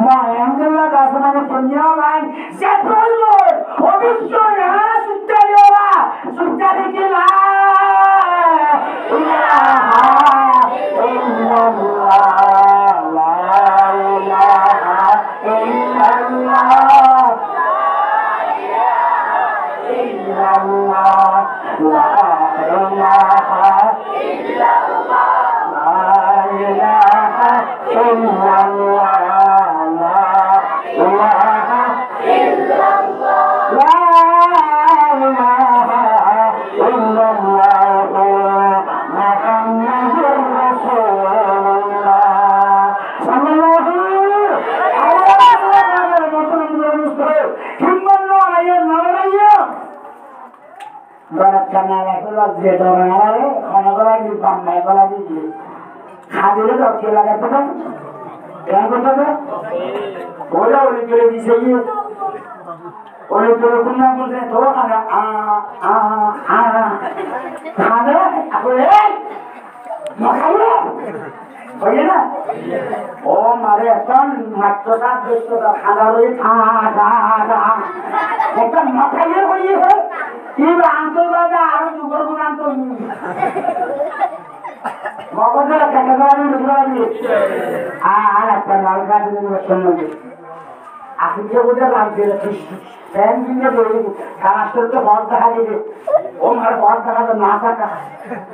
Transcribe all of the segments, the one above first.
নাই আলহামদুলিল্লাহ আসমানে দুনিয়া নাই যে বলবো অবশ্যই হারা সুত্তা দিওরা সুত্তা দিকে লা ইলাহা ইল্লাল্লাহ লা ইলাহা ইল্লাল্লাহ illallah la ilaha illallah la ilaha illallah la ilaha illallah la ilaha illallah muhammadur rasulullah sallallahu alaihi wasallam himmanno ayo narayo Barat kanal aku lagi dorong lagi, kalau aku lagi bangga, aku lagi hadir itu oke lagi tu kan? Yang betul tu? Oleh jual di sini, oleh jual punya pun saya tahu ada ada aku makanya, bagaimana? Oh, mari kan macam apa tu ada lagi ada, bukan makanya bagaimana? Iba angkut baga, aku juga pun angkut. Mau kau nak kata lagi. Anak kenal kan itu semua. Aku juga lagi terus. Saya ni boleh. Kalau sudah buat dah ni. Om har buat dah tu nasa kah?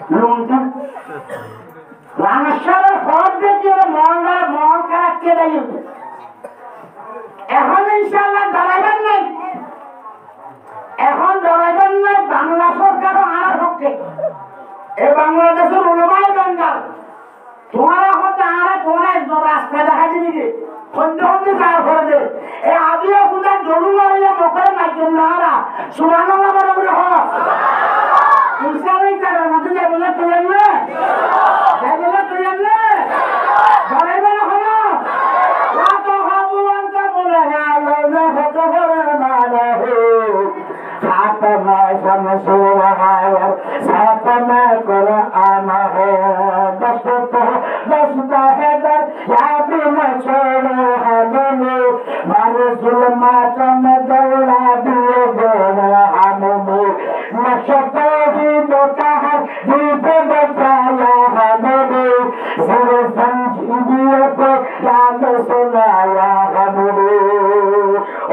Nuntan. Langsung buat deh dia mau kerja dia. Ehon insyaAllah dalaman ni. এখন ডরাইবেন না বাংলা সরকার আর পক্ষে এই বাংলাদেশের উলমায়ে বেঙ্গল তোমার হতে আর তোমার রাস্তা দেখা দিবি যে খন্ডে খন্ডে চার করে দে এই আদিও কোথা জড়ু মারিয়া মকরে মাইকেন না সুবহানাল্লাহ বলে বলে হ ইনশাআল্লাহ তারা মধ্যে যাবে না তুই না যাবে না তুই না ডরাইবেন হলো লা তো হাবু আনতা বলে আল্লাহ না হতে পারে না सातमा शमसूर है सातमा कुरान है बसता है दर याद न छोड़ो हमें मारे जुल्मात में दौड़ा दिए गोरा हमें नशता ही बेटा है दीप बचाया हमें सिर संजीवियों को याद सुनाया हमें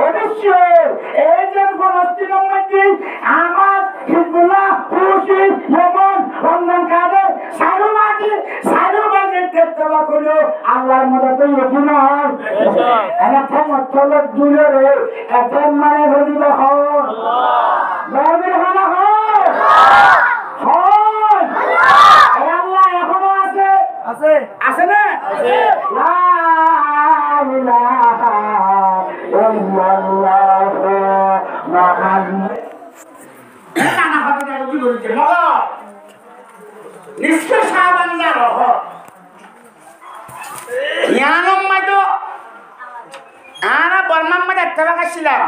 অবশ্যই এই যে ফলস্তিনের মধ্যে আমার হিজবুল্লাহ খুশি ইয়েমেন রমজান কাদের সারুবাজের তেতবা করলো আল্লাহর মদতে ইকিন হয় এটা মতলব দুলে রে এটা মানে হলিব হয় বাবির হনা হয় হয় আল্লাহ এখনো আছে আছে আছে না আছে লা ইলাহা নিশ্চয় সাবান্দার ইয়ানম মাইতো আনা বর্মাম মাঝে একটা কাছিলাম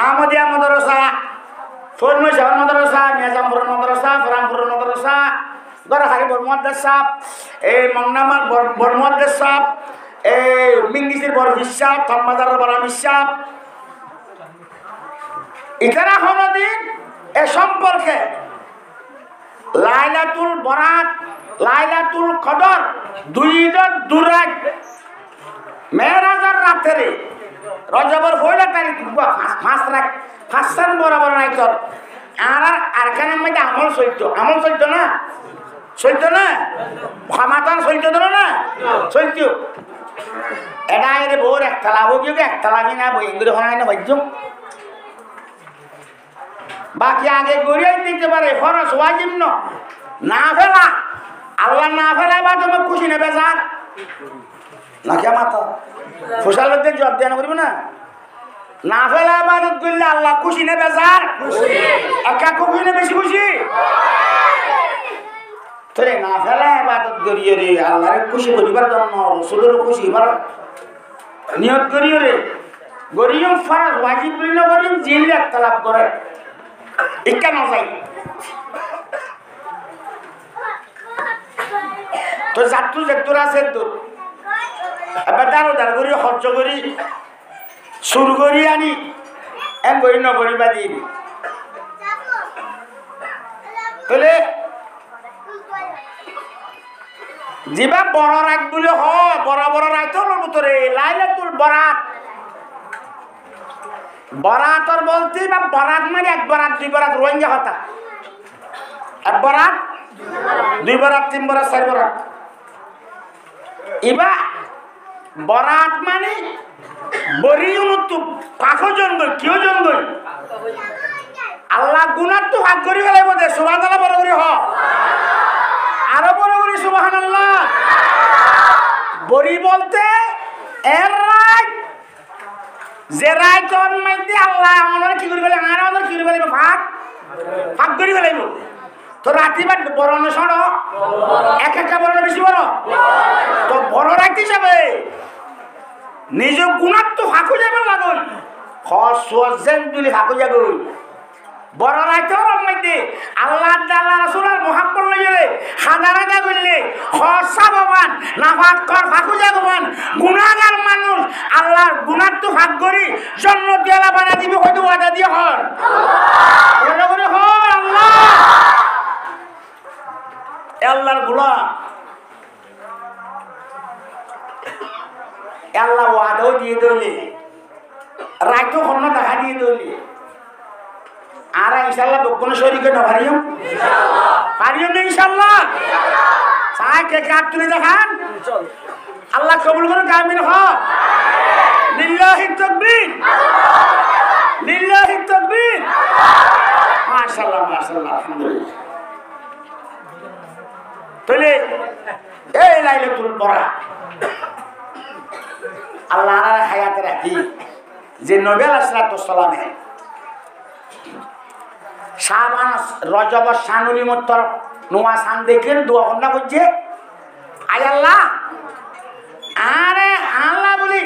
আমদিয়া মাদ্রাসা ফরমে শহর মাদ্রাসা মিয়াজামপুর মাদ্রাসা ফরামপুর মাদ্রাসা গড়হারি বর্মাদ্রাসা এই মংনামার বর্মাদ্রাসা এই মিঙ্গিসির বরফিসা থাম্মাদার বরামিসা ইতারা হনদিন এ সম্পর্কে লাইলাতুল বরাত লাইলাতুল কদর দুইজন দুরাত মেরাজের রাতে রজবের 1 তারিখ ফাঁসান বরাবর নাইতর আর আরকানের মধ্যে আমল চৈত্য না ক্ষমাতান চৈত্য না চৈত্য এটা এর বোর একটা লাভ কি একটা লাগি না বই এগুলো হয় না ভাজ্য বাকি আগে গড়িয়ে দিতে পারে ফরজ ওয়াজিব না ফেলা আল্লাহ না ফেলা বা তুমি খুশি নেবে যান না কে মাতা ফসল মধ্যে জব দেন করবে না ফেলা ইবাদত করলে আল্লাহ খুশি নেবে যান একা খুশি নেবে বেশি খুশি তোরে না ফেলা ইবাদত করিয়ে রে আল্লাহর খুশি করিবার জন্য রাসূলের খুশি হবার নিয়ত করিয়ে রে গরিয়ম ফরজ ওয়াজিব না গরিয়ম জিলে তলব করে ইকা না যাই তো জাতু জেতুরা আছে তো এবার দাঁড়ো দাঁড় করি খরচ করি সুর করি আনি এক করি নগরী বা দিন তাহলে যিবা বড় রাত বলে হ বড় বড় রাইতর ভিতরে লাইলাতুল বরাত বরাতর বলতে বা বরাত মানে এক বরাত দুই বরাত রোহিঙ্গা হতা এক বরাত দুই বরাত তিন বরাত চার বরাত ইবা বরাত মানে বরি উন্নত পাখো জঙ্গল কেউ জঙ্গল আল্লাহ গুনার তো ভাগ করি গেলে বোধ সুবহানাল্লাহ বড় করি হ আরো বড় করি সুবহানাল্লাহ বরি বলতে এর রাত যে রাইতর মধ্যে আল্লাহ আমাদের কি করি গেলে আর আমাদের কি করি গেলে ভাগ ভাগ করি গেলে তো রাতি বা বড় না সড় এক একটা বড় না বেশি বড় তো বড় রাখতে যাবে নিজ গুণার তো ফাঁকু যাবে লাগুন যেন তুলি ফাঁকু যাবে বড় রাইতেও মধ্যে আল্লাহ আল্লাহ রাসূলের মুহাব্বত লইলে সাদা রাজা করলে খরচা ভগবান নাফাক কর ফাঁকু যাগবান গুণাগার মানুষ আল্লাহর গুণার তো ভাগ করি জন্ম দিয়ালা বানা দিবি হয়তো ওয়াদা দিয়ে হন আল্লাহ আল্লাহর গোলাম আল্লাহ ওয়াদাও দিয়ে দিলে রাইতো হন দেখা দিয়ে দিলে আর ইনশাআল্লাহ বকন শরীকে না পারিও ইনশাআল্লাহ পারিও না ইনশাআল্লাহ সাই কে কাট তুলে দেখান আল্লাহ কবুল করুন কামিল হ লিল্লাহি তাকবীর লিল্লাহি তাকবীর মাশাআল্লাহ মাশাআল্লাহ আলহামদুলিল্লাহ তাহলে এই লাইলাতুল বরাত আল্লাহর হায়াতে রাখি যে নবী আলাইহিস সালামে শাবান রজব শানুলি মতর নোয়া সান দেখেন দোয়া কন্যা করছে আয় আল্লাহ আরে আল্লাহ বলি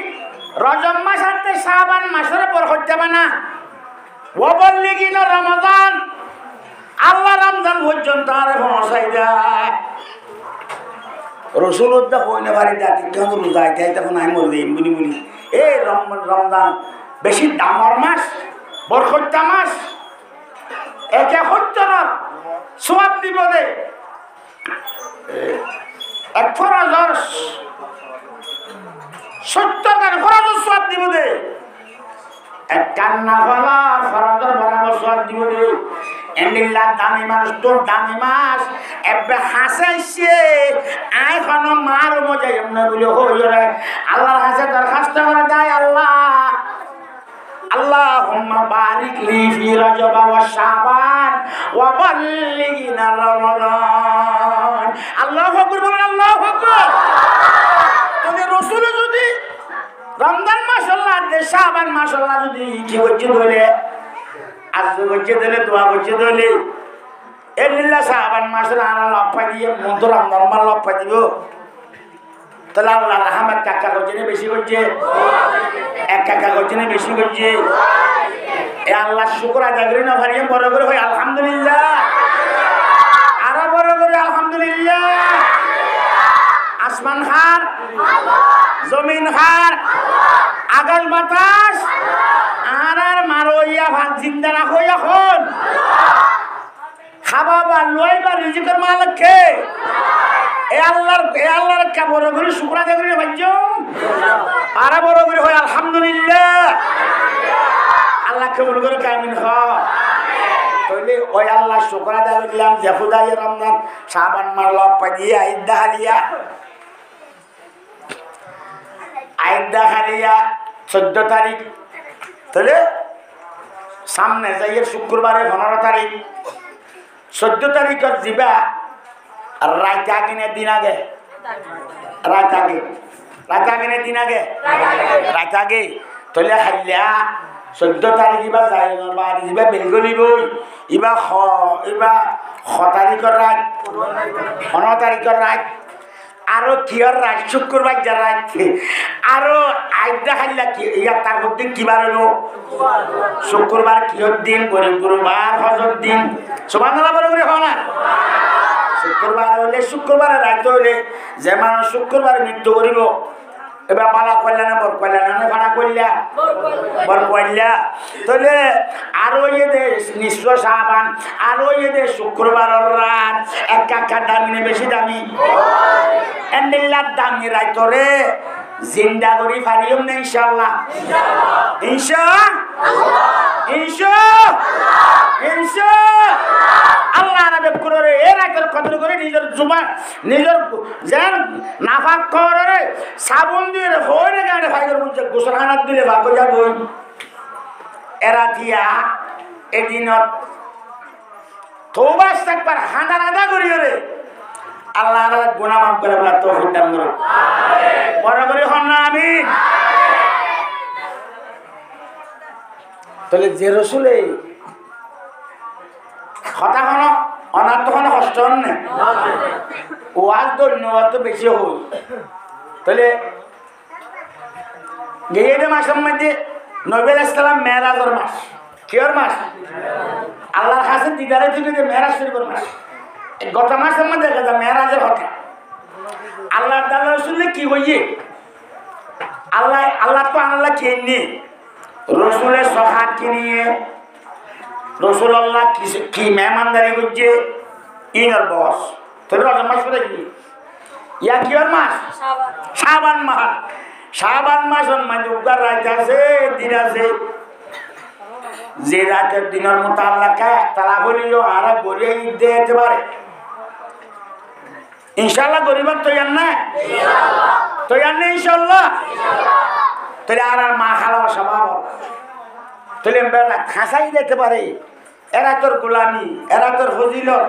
রজব মাস আনতে শাবান মাসের পর হতে না ও বললি কি না রমজান আল্লাহ রমজান পর্যন্ত আরে পৌঁছাই দেয় রসুল উদ্দা কইনে বাড়ি দাঁতি কেন রোজা আইতে তখন আমি বলি বলি বলি এই রমজান বেশি দামর মাস বরকতা মাস একে হত্যনার সোয়াব দিব দে 1,070 ফরজ সোয়াব দিব দে এক কান্না ফলা ফরজের বরাবর সোয়াব দিব দে এন্ডিল্লা দামি মাস তোর দামি মাস এবে হাসাইছে আই কোন মার মজা এমনি বলে হইরে আল্লাহর কাছে দরখাস্ত করে দেয় আল্লাহ আল্লাহুম্মা বারিক লি ফি রজব ওয়া শাবান ওয়া বাল্লিগনা রমাদান আল্লাহু আকবার বলেন আল্লাহু আকবার তুমি রাসূল যদি রমজান মাস আল্লাহ দে শাবান মাস আল্লাহ যদি কি হচ্ছে ধরে আজ হচ্ছে ধরে দোয়া হচ্ছে ধরে এলিল্লা শাবান মাসের আনা লফা দিয়ে মন্ত্র রমজান মাস লফা দিব তাহলে আল্লাহ রহমত কাকা করছে না বেশি করছে এক কাকা করছে না বেশি করছে এ আল্লাহ শুকর আদায় করি না ভারিয়ে বড় করে হয় আলহামদুলিল্লাহ আরো বড় করে আলহামদুলিল্লাহ আসমান খার জমিন খার আকাশ বাতাস আর আর মারইয়া ভাত জিন্দা রাখো এখন খাবা বা লইবা রিজিকের মালিক কে এ আল্লাহর কা বড় করে শুকর আদায় করি না ভাইজো আরো বড় করে হয় আলহামদুলিল্লাহ আল্লাহ কবুল করে কামিল হ তাহলে ওই আল্লাহ শুকর আদায় করলাম যে খুদাই রমজান শাবান মাস লপা দিয়ে আইদা হালিয়া 14 তারিখ তাহলে সামনে যাই শুক্রবারে 15 তারিখ 14 তারিখের দিবা রাত আগে না দিন আগে রাত আগে না দিন আগে রাত আগে তাহলে হালিয়া 14 তারিখ ইবা যাই না ইবা বেলগলি বই ইবা তারিখের রাত 15 তারিখের রাত আরো কিয়র রাত শুক্রবার যা রাত আরো আইদা খাইলা কি ইয়া তার মধ্যে কিবার হলো শুক্রবার কিয়র দিন গুরুবার হজর দিন সুবহানাল্লাহ বলে করে হয় না শুক্রবার হলে শুক্রবারে রাত হইলে যে মানুষ শুক্রবারে মৃত্যু করিব এবার বালা করলে না বর করলে না ভাড়া করলা বর করলা তাহলে আরো এদের নিঃস্ব সাবান আরো এদের শুক্রবার রাত এক কাকা দামি বেশি দামি এন্ডিল্লার দামি রাইতরে জিন্দা করি পারিও না ইনশাআল্লাহ আল্লাহ রাবে করে এর আগের কদর করে নিজের জুমা নিজের যেন নাফাক করে সাবুন দিয়ে হয়ে গাড়ি ভাইয়ের বুঝছে গোসলখানাত দিলে ভাগ যাব এরা দিয়া এদিনত তওবাস একবার হাঁদা রাদা করি রে আল্লাহ গুনাহ মাফ করে বলা তৌফিক দান করুন আমিন বড় করে হন না আমিন তাহলে যে রসুলে কথা হন অনার্থ হন কষ্ট হন না ওয়াজ ধন্যবাদ তো বেশি হই তাহলে গিয়ে মাসের মধ্যে নবী আলাইহিস সালাম মেরাজের মাস কিয়র মাস আল্লাহর কাছে দিদারে থেকে যে মেরাজ শরীফের মাস গত মাসের মধ্যে দেখা যায় মেরাজের কথা আল্লাহ তাআলা রসুলে কি হইয়ে আল্লাহ তো আল্লাহ কে নিয়ে রসুলের সহাত কি নিয়ে রসুল আল্লাহ কি মেহমানদারি করছে ইনার বস তোর রমজান মাস করে কি ইয়া কি ওর মাস শাবান মাস শাবান মাসের মধ্যে উগার রাত আছে দিন আছে যে রাতের দিনের মতো আল্লাহকে একতলা বলিও আর গড়িয়ে দিতে পারে ইনশাআল্লাহ গরিবার তৈয়ার না তৈয়ার নেই ইনশাআল্লাহ তাহলে আর মা খালার স্বভাব তাহলে খাসাই দিতে পারে এরা তোর গোলামি এরা তোর ফজিলত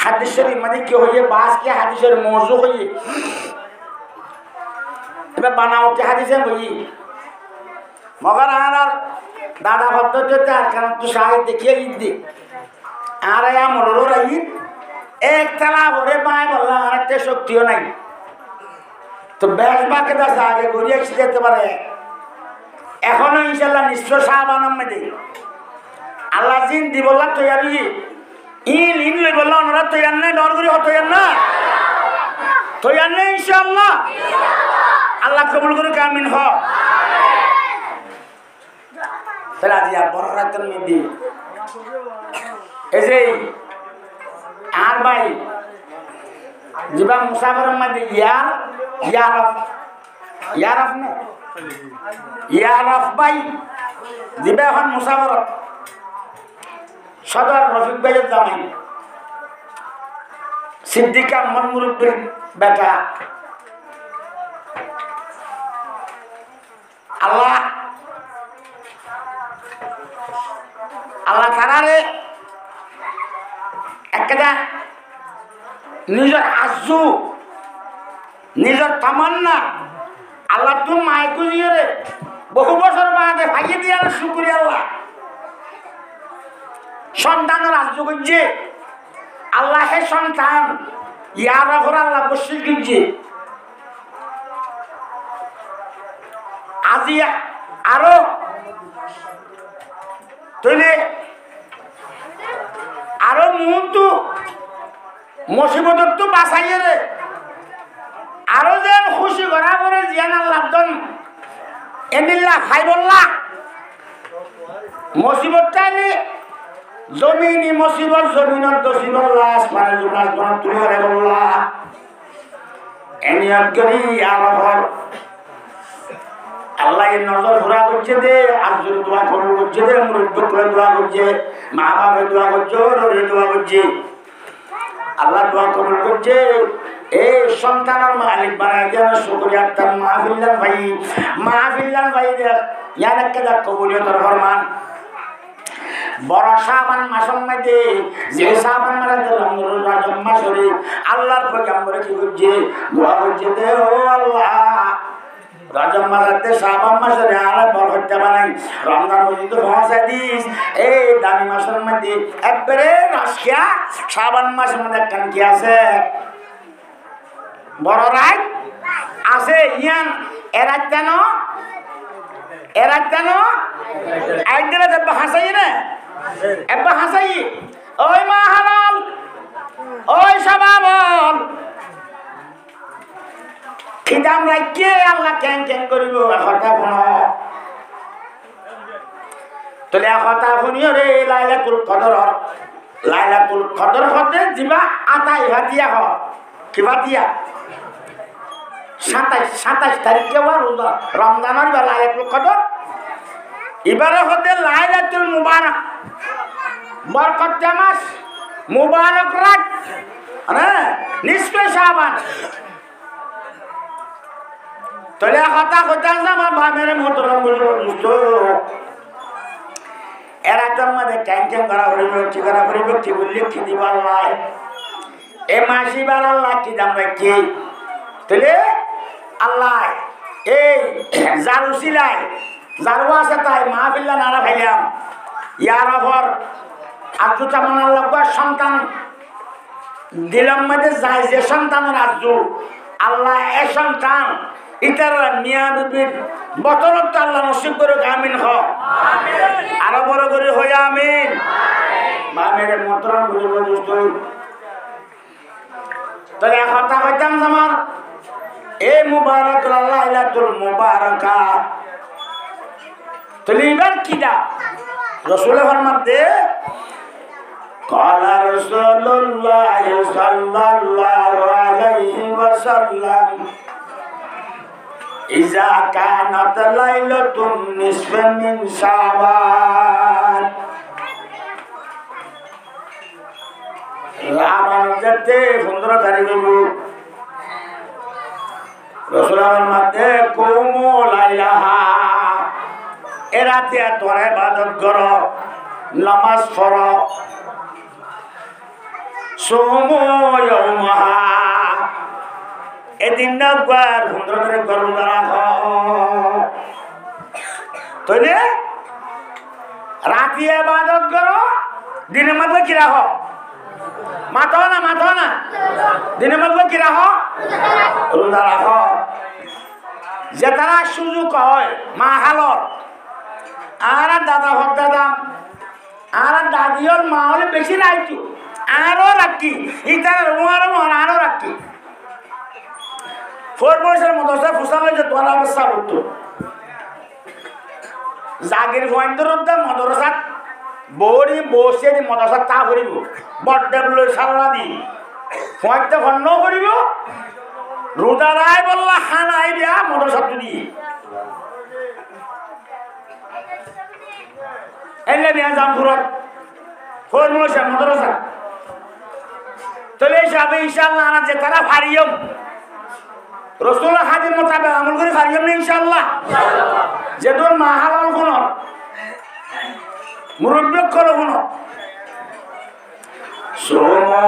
হাদিসের মানে কি হইয়ে বাস কি হাদিসের মৌজু হইয়ে এবার বানাও কি হাদিসে বই মগর আর দাদা পদ্ধতিতে আর কেন তুই সাহেব দেখিয়ে ঈদ দি আর মনোর ঈদ একতলা ভরে পায় বললাম আর একটা শক্তিও নাই তো ব্যাস বাকে দাস আগে গড়িয়ে যেতে পারে এখনো ইনশাল্লাহ নিশ্চয় সাহাবানার মধ্যে আল্লাহ জিন দি বললাম তৈরি ইন ইন লই বললাম ওনারা তৈরি নাই ডর করি তৈরি না তৈরি নেই ইনশাআল্লাহ আল্লাহ কবুল করে কামিন হ তাহলে আজ আর বড় রাতের মধ্যে এই যে আর ভাই জিবা মুসাফিরের মধ্যে ইয়ারফ না ইয়ারফ ভাই জিবা এখন মুসাফির সদর রফিক ভাইয়ের জামাই সিদ্দিকা মুরব্বির বেটা আল্লাহ তারারে একটা নিজের আজু নিজের তামান্না আল্লাহ তুমি মাইকু দিয়ে বহু বছর বাদে ভাগিয়ে দিয়ে শুক্রিয়া আল্লাহ সন্তানের আজু করছে আল্লাহে সন্তান ইয়ার ওপর আল্লাহ বসে গিয়েছে আজি আরো তৈলে আরো মুহূর্ত মুসিবতর তো বাঁচাইয়ে রে আরো যেন খুশি করা করে জিয়ান আল্লাহ এনিল্লা খাই বললা মুসিবত চাইলে জমিনি মুসিবত জমিনত দসিবল্লা আসমানে জুনাস বন তুলি করে বললা এনিয়ত করি আর আল্লাহ এর নজর ঘোরা করছে দে আজর দোয়া কবুল করছে দে মুরব্বি করে দোয়া করছে মা বাবা দোয়া করছে ওরে দোয়া করছে আল্লাহ দোয়া কবুল করছে এই সন্তানের মালিক বানায় দেন শুকরিয়া তার মাহফিল্লাল ভাই দেখ ইয়ার একটা দেখ কবুলিয়তের ফরমান বড় শাবান মাসের মধ্যে যে শাবান মাসে রমজান মাসে আল্লাহর পয়গম্বর কি করছে দোয়া করছে দে ও আল্লাহ রজব মাসে শাবান মাসে আর বরকত বানাই রমজান পর্যন্ত পৌঁছে দিস এই দামি মাসের মধ্যে একবারে রাশিয়া শাবান মাসের মধ্যে কান কি আছে বড় রাত আছে ইয়ান এরাত কেন একদিনে দেব হাসাই না এব্বা হাসাই ওই মা হালাল ওই সবাবল খিদাম রাখে আল্লাহ ক্যাং ক্যাং করিব কথা শুন তাহলে কথা শুনিও রে লাইলাতুল কদর হতে যিবা আতা ইভাতিয়া হ কিবা দিয়া 27 তারিখে রমজানের বা লাইলাতুল কদর এবারে হতে লাইলাতুল মুবারক বরকত মাস মুবারক রাত হ্যাঁ নিসফে শাবান তাহলে কথা আমার বামের মোহতরম বুঝতো এরা তোর মধ্যে ক্যাং করা করিব কি বললি কি দিবার লাই এ মাসি বার আল্লাহ কি দাম রাখি তাহলে আল্লাহ এই জারু সিলাই জারু আছে তাই মাহফিল্লা নারা ভাইলাম ইয়ার অফর আজু চামান আল্লাহ সন্তান দিলাম মধ্যে যায় যে সন্তানের আজু আল্লাহ এ সন্তান ইতার মিয়া বিবির বতরত আল্লাহ নসিব করুক আমিন হ আরো বড় করে হইয়া আমিন বামের মোহতরম বুঝুস্ত তাহলে কথা কইতাম আমার এই মুবারক লাইলাতুল মুবারাকা তাহলে এবার কি দা রাসূলের ফরমাতে قال رسول الله صلى الله عليه وسلم إذا كانت ليلة نصف من شعبان রামান যেতে 15 তারিখ রাসূলের মধ্যে কুমু লাইলাহা এরাতে তোর ইবাদত করো নামাজ পড়ো সুমু ইয়াউমাহা এদিন না বার 15 তারিখ করো রাখো তাহলে রাতে ইবাদত করো দিনের মধ্যে কি রাখো মাথা না দিনের মধ্যে কি রাখো রোজা রাখো যে তারা সুযোগ হয় মা হালর আর দাদা হোক দাদা আর দাদিওর মা হলে বেশি রাখি আরো রাখি ইতার আরো রাখি 4 বছরের মদরসা ফুসালে যে তোর অবস্থা হতো জাগির পয়েন্টের মদরসা বড়ি বসে দি মদরসা তা করিব বড্ডেব লই সারা দি পয়েন্টটা বন্ধ করিব রোজারাই বললা খানা আইবা মদরসা তুলি এলে নিয়া জামপুরত 4 বছর মদরসা তাহলে হিসাবে ইনশাআল্লাহ আনা যে তারা ফারিয়ম রাসূলের হাদিস মোতাবেক আমল করে ফারিয়ম না ইনশাআল্লাহ যেদন মাহালাল গুণ মুরব্বী করো গুণ সোমো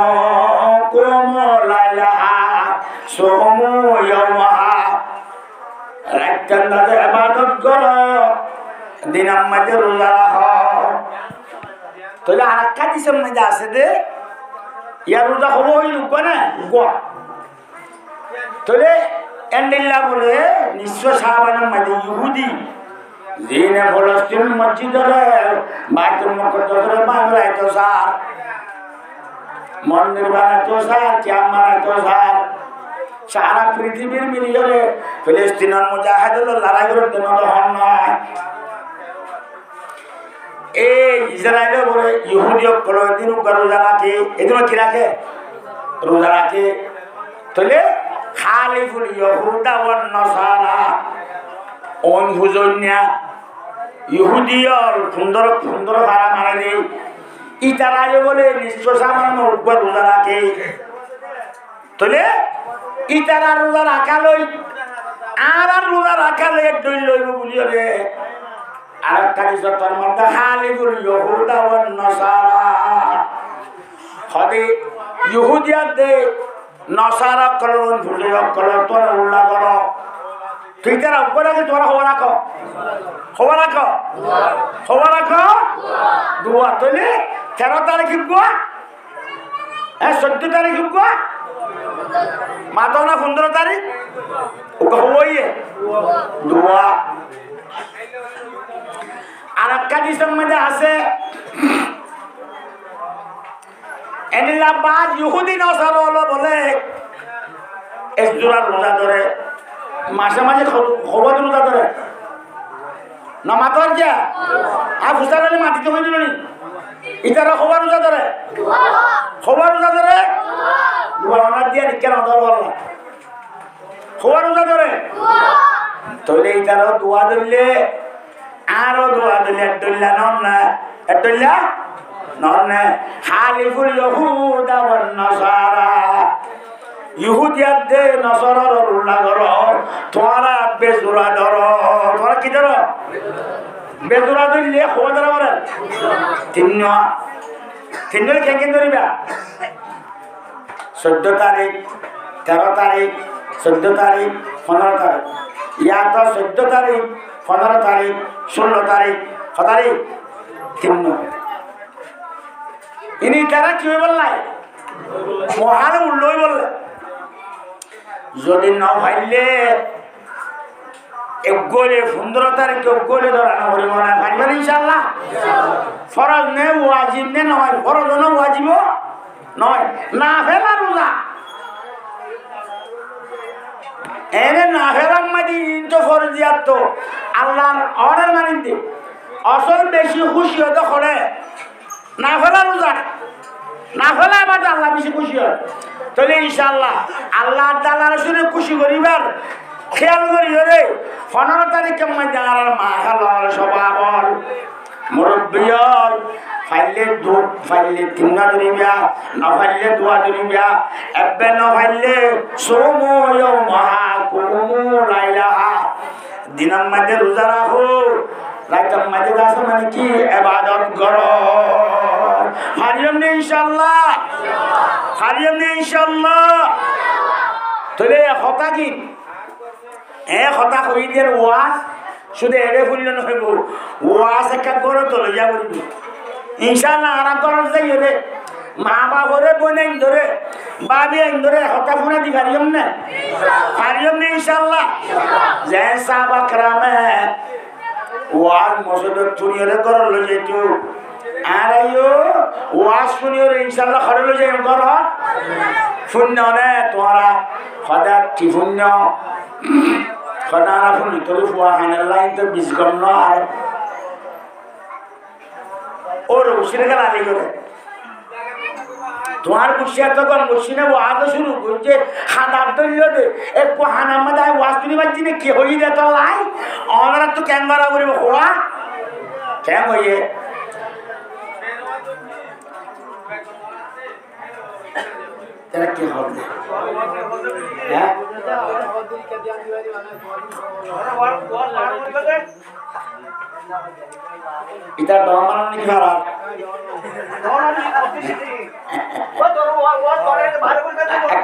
কুমু লাইলাহা সোমু ইয়াউমাহা রাকান্দাতে ইবাদত করো দিনাম মধ্যে রোজা রাখো তাহলে আরেকটা দিসের মধ্যে আছে দে ইয়ার রোজা হবো হইল না গোয়া তাহলে এন্ডিল্লা বলে নিশ্চয় শাবানের মধ্যে ইহুদি জিনে ফলস্তিন মসজিদরে বাইতুল মুকদ্দাসের বাংলায় তো স্যার মন্দির বানাতো স্যার কিয়ামাতো স্যার সারা পৃথিবীর মিলিয়ে ফিলিস্তিনের মুজাহিদুল লড়াই করতে হন না এই ইসরায়েলে বলে ইহুদি হল দিন রোজা রাখে এদিন কি রাখে রোজা রাখে তাহলে খালিফুল ইহুদা ওয়ান নাসারা অন হুজন্যা ইহুদিয়র সুন্দর ভাড়া মারা নেই ইতারাজে বলে নিশ্চয় সামান্য উপর রোজা রাখে তাহলে ইতারা রোজা রাখা লই আর রোজা রাখা লই দই লইব বলিও রে আর একটা তোর মধ্যে খালিফুল ইহুদা ওয়ান নাসারা হদে ইহুদিয়াতে নাসারা কলন ভুলিও কল তোর উল্লা করো তুই তারা উপরে আগে তোরা হওয়া রাখো দুয়া তৈলে 13 তারিখ গুয়া 14 তারিখ গুয়া মাতো না 15 তারিখ ওকে হইয়ে দুয়া আর একটা দিনের মধ্যে আছে এনিলা বাদ ইহুদি নাসারা হলো বলে একজোড়া রোজা ধরে মাসে মাঝে খবর রোজা ধরে না মাতর কে আর ফুসালে মাটিতে হয়ে দিল নি ইতারা খবর রোজা ধরে খবর রোজা ধরে অনার দিয়ে কেন ধর বললা খবর রোজা ধরে তাহলে ইতারাও দোয়া ধরলে আরো দোয়া ধরলে একদল্লা নন না একদল্লা নন না হালিফুল ইহুদা ওয়ান নাসারা ইহুদিয়াত দে নসরর উল্লাহ করো তোরা বেজুরা ধরো তোরা কি ধরো বেজুরা ধরলে খবর ধরা বলে তিন কেন ধরিবা 14 তারিখ 13 তারিখ 14 তারিখ 15 তারিখ ইয়া তো 14 তারিখ 15 তারিখ 16 তারিখ কত তারিখ 3 ইনি তারা কি বললাই মহাল উল্লই বললে যদি না ভাইলে এক গোলে 15 তারিখ এক গোলে ধরানো করিব না ভাইবেন ইনশাআল্লাহ ফরজ নে ওয়াজিব নে নয় ফরজ না ওয়াজিব নয় না ফেলা রোজা এনে না ফেলাম মাদি তো ফরজিয়াত তো আল্লাহর অর্ডার মানিতে আসল বেশি খুশি হতে করে না ফেলা রোজা না ফেলা আবার আল্লাহ বেশি খুশি হয় তাহলে ইনশাআল্লাহ আল্লাহ তাআলার শুনে খুশি করিবার খেয়াল করি রে 15 তারিখে মধ্যে আর মা খালার স্বভাবর মুরব্বিয়ল ফাইলে তিনটা ধরিবা না ফাইলে দোয়া ধরিবা এবে না ফাইলে সোমো ইয়াউমা কুমু লাইলাহা দিনের মধ্যে রোজা রাখো রাতের মধ্যে দাস মানে কি ইবাদত করো হারিয়ম নে ইনশাআল্লাহ হারিয়ম নে ইনশাআল্লাহ তাহলে হতা কি হতা কইদের ওয়াজ শুধু এড়ে ফুললে নহইব ওয়াজ একটা গড় তোলে যা বলবি ইনশাআল্লাহ আর গড় যাই রে মা বাবরে বনেন ধরে বাবি আইন ধরে হতা ফোনে দি পারিম না ইনশাআল্লাহ যে সাহাবা کرامে ওয়াজ মসজিদে তুনিরে গড় লই যেতো আর আইও ওয়াজ শুনিও ইনশাআল্লাহ ঘরে লই যাই ঘর শূন্য নে তোরা খদা কি শূন্য খদারা ফুল তোর ফুয়া হানাল্লাহ তো 20 গম না আর ওর উসিরে গেল আলি করে তোমার কুশিয়া তো গম মুসিনে ওয়াজ শুরু করছে হাদার দইল দে এক হানা মাদায় ওয়াজ শুনি বাজি নে কি হই দে তো লাই আমরা তো ক্যাঙ্গারা করিব হওয়া কেন হইয়ে তেরা কি হবে হ্যাঁ এটা দমান নাকি ভাড়া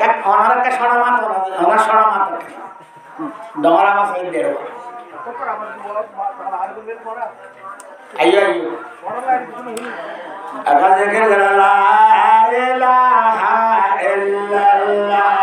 এক অনার কা ছড়া মাত অনার ছড়া মাত ডমরা মাছ এই দেড় আইয়ো আকা জিকির কর লা ইলাহা ইল্লাল্লাহ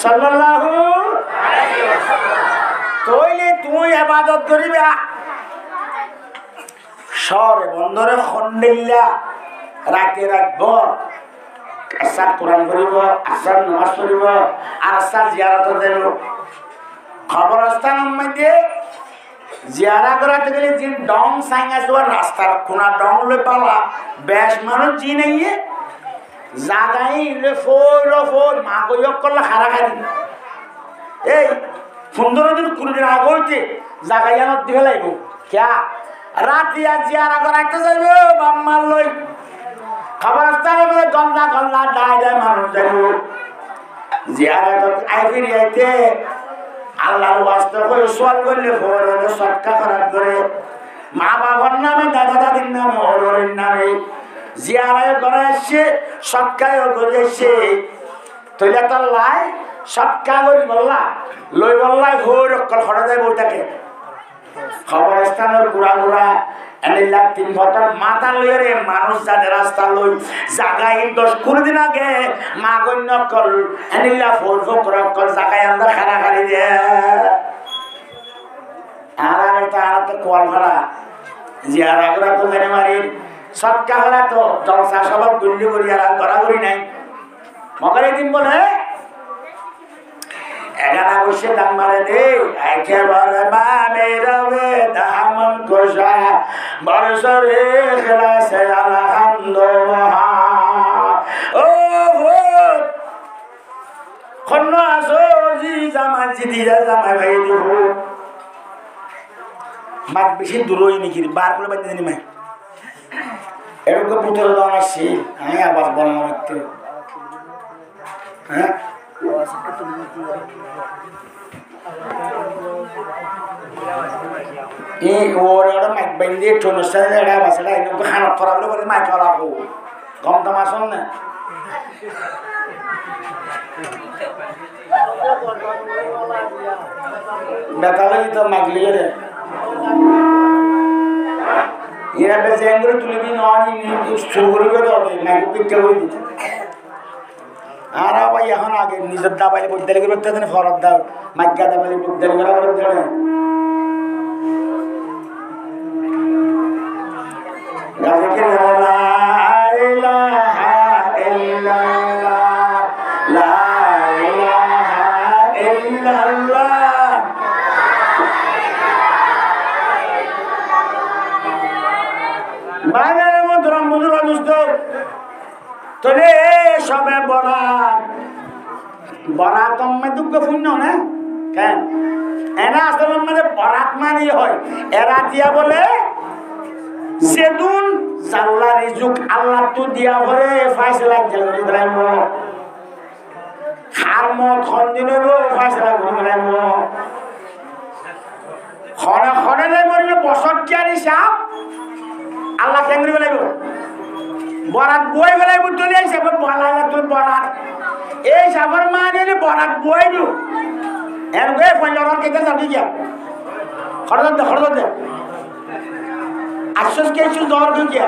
সাল্লাল্লাহু আলাইহি ওয়াসাল্লাম তোইলে তুই ইবাদত করিবা শহরে বন্দরে খন্ডিল্লা রাতে রাখব আসর কোরআন পড়িব আসর নামাজ পড়িব আর আসর জিয়ারত দেব খবরস্থানের মধ্যে জিয়ারা করাতে গেলে যে ডং সাইঙ্গা যাওয়ার রাস্তার কোনা ডং লই পালা বেশ মানুষ জি নাইয়ে জাগাই লে ফোর মা কইক করলে খারাখারি এই 15 দিন 20 দিন আগে হইতে জাগাইয়ানত দিবে লাইব ক্যা রাতিয়া জিয়ারা করাইতে যাইব বাম্মার লই খবরস্থানের মধ্যে গল্লা গল্লা ডায় মানুষ যাইব জিয়ারা তো আই ফিরিয়াইতে আল্লাহর ওয়াস্তে কই সোয়াল করলে ফোর হলো সৎকা খরাত করে মা বাবার নামে দাদা দাদির নামে ওরের নামে জিয়ারায় করে আসছে সৎকায়ও করে আসছে তৈলে তার লাই সৎকা করি বললা লই বললাই ভোর অক্কল হঠাৎ যায় বইটাকে খবরস্থানের গুড়া গুড়া এনিলা 3 বছর মাথা লইরে মানুষ যাতে রাস্তা লই জাগাই 10-20 দিন আগে মা গণ্য কল এনিলা ফোর ফোর কল জাগাই আমরা খানা খালি দে আর তো কল ভাড়া জিয়ারা গুড়া তো জানি মারি সৎকা হলা তো জলসা সব গুল্লি করি আর গড়াগড়ি নাই মগরে দিন বলে এগানা বসে দাম মারে দে একেবারে মানে রবে দামন কোষা বরসরে খেলাছে আলহামদুলিল্লাহ ও ভোট খন্ন আসো জি জামা জিদি জামা ভাই দিব মাত বেশি দূরই নাকি বার করে বাদ দিনি মাই এরকম পুত্র দান আসছি আমি আবার বললাম একটু হ্যাঁ এই ওরা মাইক বেঁধে ঠোনসা এড়া বাসড়া এনে খানা করা বলে মাইক করা হো কম দাম আসন না বেতালে তো মাগলি রে এরা বেশি এঙ্গুলো তুলবি নয় শুরু করবে তো মাইক পিকটা করে দিতে আর ভাই এখন আগে নিজের দাবাইলে বুদ্ধি লেগে করতে দেন ফরত দাও মাইকা দাবাইলে বুদ্ধি লেগে করে দেন বাজারের মধ্যে মধুর দুষ্ট তোরে সবে বরাত বরাত দুঃখ শূন্য না কেন এরা আসলে মানে বরাত মানে হয় এরা দিয়া বলে সেদুন জাল্লা রিজুক আল্লাহ তো দিয়া ভরে ফাইসলা জলদি গলাইব খার মত খন্দিনব ফাইসলা করে গলাইব খরা খরালে মরিবে বছর কিয়ারি সাপ আল্লাহ কেন্দ্রে গলাইব বরাত বই গেলে বুঝতে হিসাবে বলাইলা তুই বরাত এই সাবর মানে বরাত বই দিও এর গে পঞ্জর কেটে যাবি গিয়া খরচ দে আশ্বাস কিছু দর গিয়া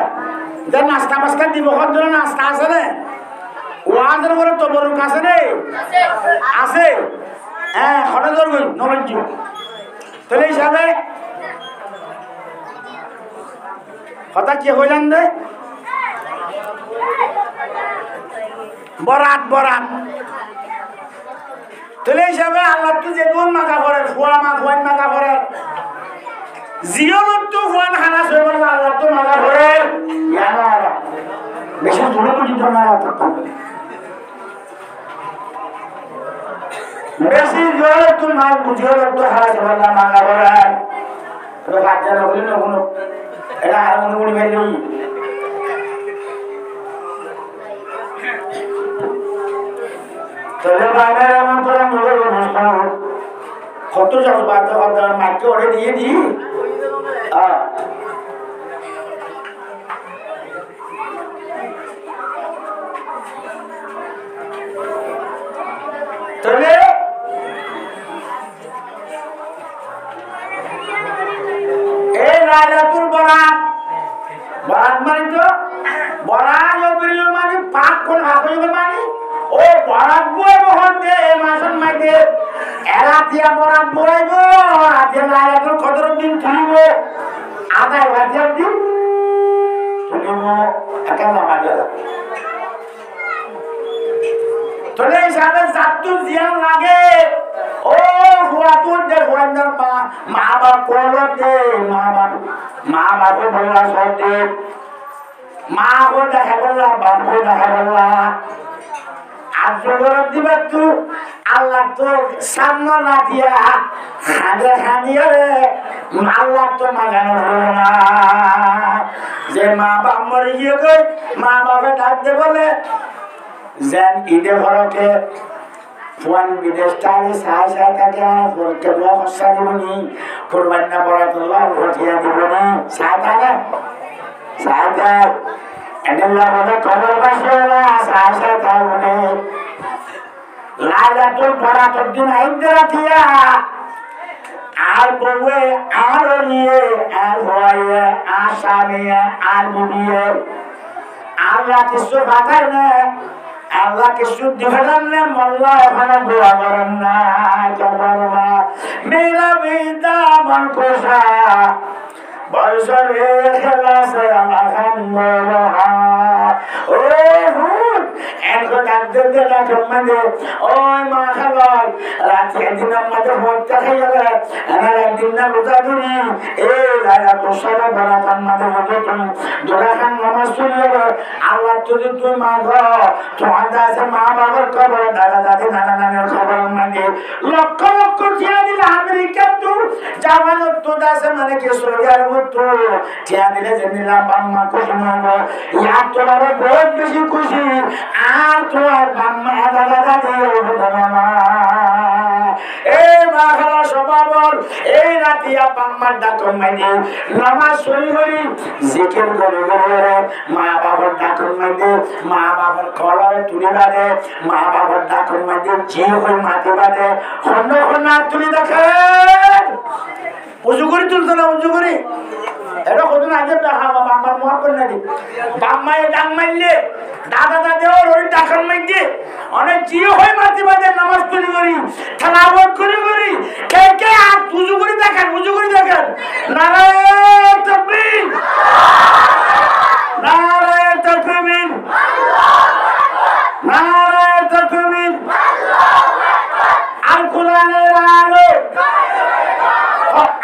যে নাস্তা পাস্তা দিব কত নাস্তা আছে না ওয়াজের পরে তো বড় কাছে নেই আছে হ্যাঁ খরচ দর গই নলেজ তাহলে হিসাবে কথা কি হইলাম রে বরাত বরাত তাহলে হিসাবে আল্লাহ তো যে কোন মাথা করে ফুয়া মা ফুয়ান মাথা করে জিয়নত তো ফুয়ান খানা সই বলে আল্লাহ তো মাথা করে ইয়ানা বেশি দূরে পর্যন্ত মারা থাকতাম বেশি জোরে তো না বুঝিয়ে তো হারাতে পারলাম মাথা করে তো বাচ্চা না বলি না কোনো এটা আর মনে মনে ভেবে তাহলে বাইরে এমন করে মনে অনুষ্ঠান কত যাবো বাচ্চা বাচ্চা মাকে ওরে দিয়ে দিই তাহলে এই লাইলাতুল বরাত বরাত মানে তো বরাত মানে পাক কোন হাফে মানে ও বরাত বই বহন দে মাসন মাইতে এরা দিয়া বরাত বইব আজে লাইলাতুল কদর দিন থাকিব আদায় বাজার দিন তুমিও একা নামা দিলা তোলে হিসাবে জাতু জিয়ান লাগে ও হুয়াতুন দে হুয়ান্দার মা বাপ কোলো দে মা বাপ বললা সতে মা গো দেখা বললা বাপ গো দেখা বললা আজগর দিবা তু আল্লাহ তো সামনে না দিয়া হাঁদে হাঁদিয়ে রে আল্লাহ তো মাগানো হলো না যে মা বাপ মরে গিয়ে গই মা বাপে ডাক দে বলে যেন ঈদে ঘরকে ফুয়ান বিদেশ টানে সাই সাই থাকে ফোরকে বড় খরচা দিবনি কোরবানি না বড় তোলা ভটিয়া দিবনি সাই থাকে সাই দেয় এদিল্লা বলে খবর পাইছে না সাহসে থাকবে লাইলাতুল বরাতের দিন আইন্দে রাখিয়া আর বউয়ে আর নিয়ে আর ভয়ে আর স্বামী আর বিবিয়ে আল্লাহ কিছু পাঠায় না আল্লাহ কিছু দিবেন না মোল্লা ওখানে দোয়া করেন না করবা মেলা বিদা মন কোষা বয়সরে খেলাছে আলহামদুলিল্লাহ ও হুদ এনকো ডাকতে ডাকে মানে ওই মা খালাল রাতে একদিন আমাদের ভক্তা খাইলে আর একদিন না রোজা ধরি এই লাইলা তোষারা বরাত আমাদের হবে তুমি দোয়া খান নামাজ পড়লে আল্লাহ যদি তুই মা গো তোমার কাছে মা বাবার খবর দাদা দাদি নানা নানার খবর মানে লক্ষ লক্ষ টিয়া দিলে আমেরিকা তো জামানো তো দাসে মানে কি সৌদি আরব তো টিয়া দিলে যে নিলাম বাম্মা খুশি নয় ইয়ার তোমার বহুত বেশি খুশি আর তোমার বাম্মা দাদা দাদি এই মা খালা সবাবর এই রাতিয়া বাম্মার ডাক মাইদি নামাজ শুরু করি জিকির করে করে মা বাবার ডাক মাইদি মা বাবার কলারে তুলে বাঁধে মা বাবার ডাক মাইদি যে হয়ে মাটি বাঁধে হন্য হন্য তুলি দেখে উজু করে তুলতো না উজু করে এটা কত না আগে বাম্মার মোয়া করে না দি বাম্মায় ডাক মারলে দাদা দাদা ওই ডাকার মাইদি অনেক জিও হয়ে মাটি বাঁধে নামাজ তুলি করি থানাবত করে করি কে কে আর উজু করে দেখেন নারায়ণ তাকবীর নারায়ণ তাকবীর নারায়ণ তাকবীর আল কোরআনের আলো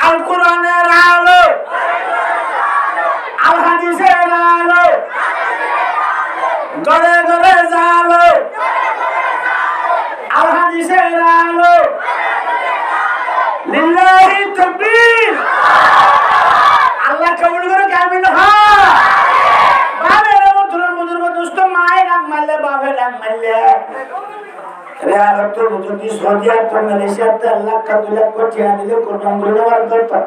আল কোরআনের আলো আল হাদিসের আলো গলে গলে জালো আল হাদিসের আলো লিল্লাহি তাকবীর আল্লাহ কবুল করে কামিল হয় বাবা এর মধ্যে বুজুর্গ দোস্ত মায়ের ডাক মারলে বাবা ডাক মারলে রে আর তো যদি সৌদি আরব মালয়েশিয়াতে আল্লাহ কা 2 লাখ কোটি দিলে কোরবান করে দেওয়ার দরকার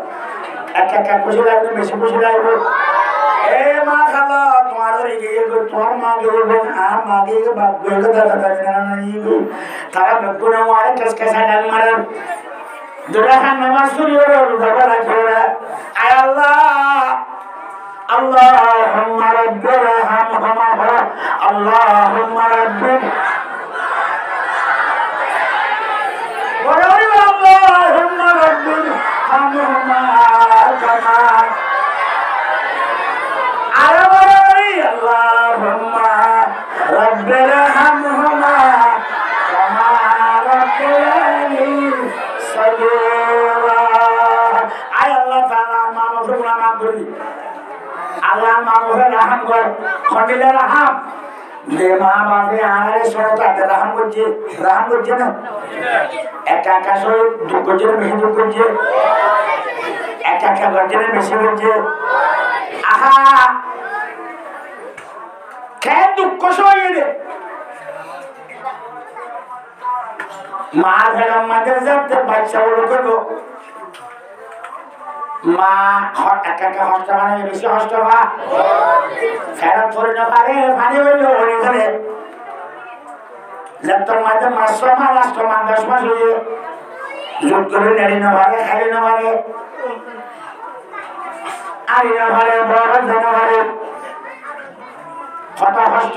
একা খুশি লাগবে বেশি খুশি লাগবে এ মা খালা তোমার ওই গিয়ে তোমার মা গিয়ে আর মা গিয়ে বাপ গিয়ে দাদা দাদি নানা গিয়ে তারা বেগুনা মারে কসকসা ডাল মারে দুরাখান নামাজ শুরু হলো রোজা রাখে আয় আল্লাহ আল্লাহুম্মা রাব্বিরহামহুমা আল্লাহুম্মা রাব্বি ওরে আল্লাহুম্মা রাব্বিরহামহুমা কামা আরে আল্লাহুম্মা রাব্বিরহামহুমা কামা রাব্বায়ানি সগীরা আয় আল্লাহ তাআলা মা মাফরুনা মাফ করি আল্লাহ মা মাফরুনা রহম কর খন্ডিলে রহম দে মা বাপে আরে সরকার রহম করছে না একা একা সব দুঃখ জন্য বেশি দুঃখ করছে একা একা গর্জনে বেশি করছে আহা কে দুঃখ সয়ে রে মা ভেড়ার মাঝে যাতে বাচ্চা বলো করবো মা একা একা হস্ত মানে বেশি হস্ত হওয়া ফেরত ধরে না পারে পানি হইলে ওরে ধরে তোর মাঝে মাস মাস 10 মাস হয়ে যোগ করে নেড়ি না পারে খালি না পারে আরি না পারে বড় জানা পারে কত হস্ত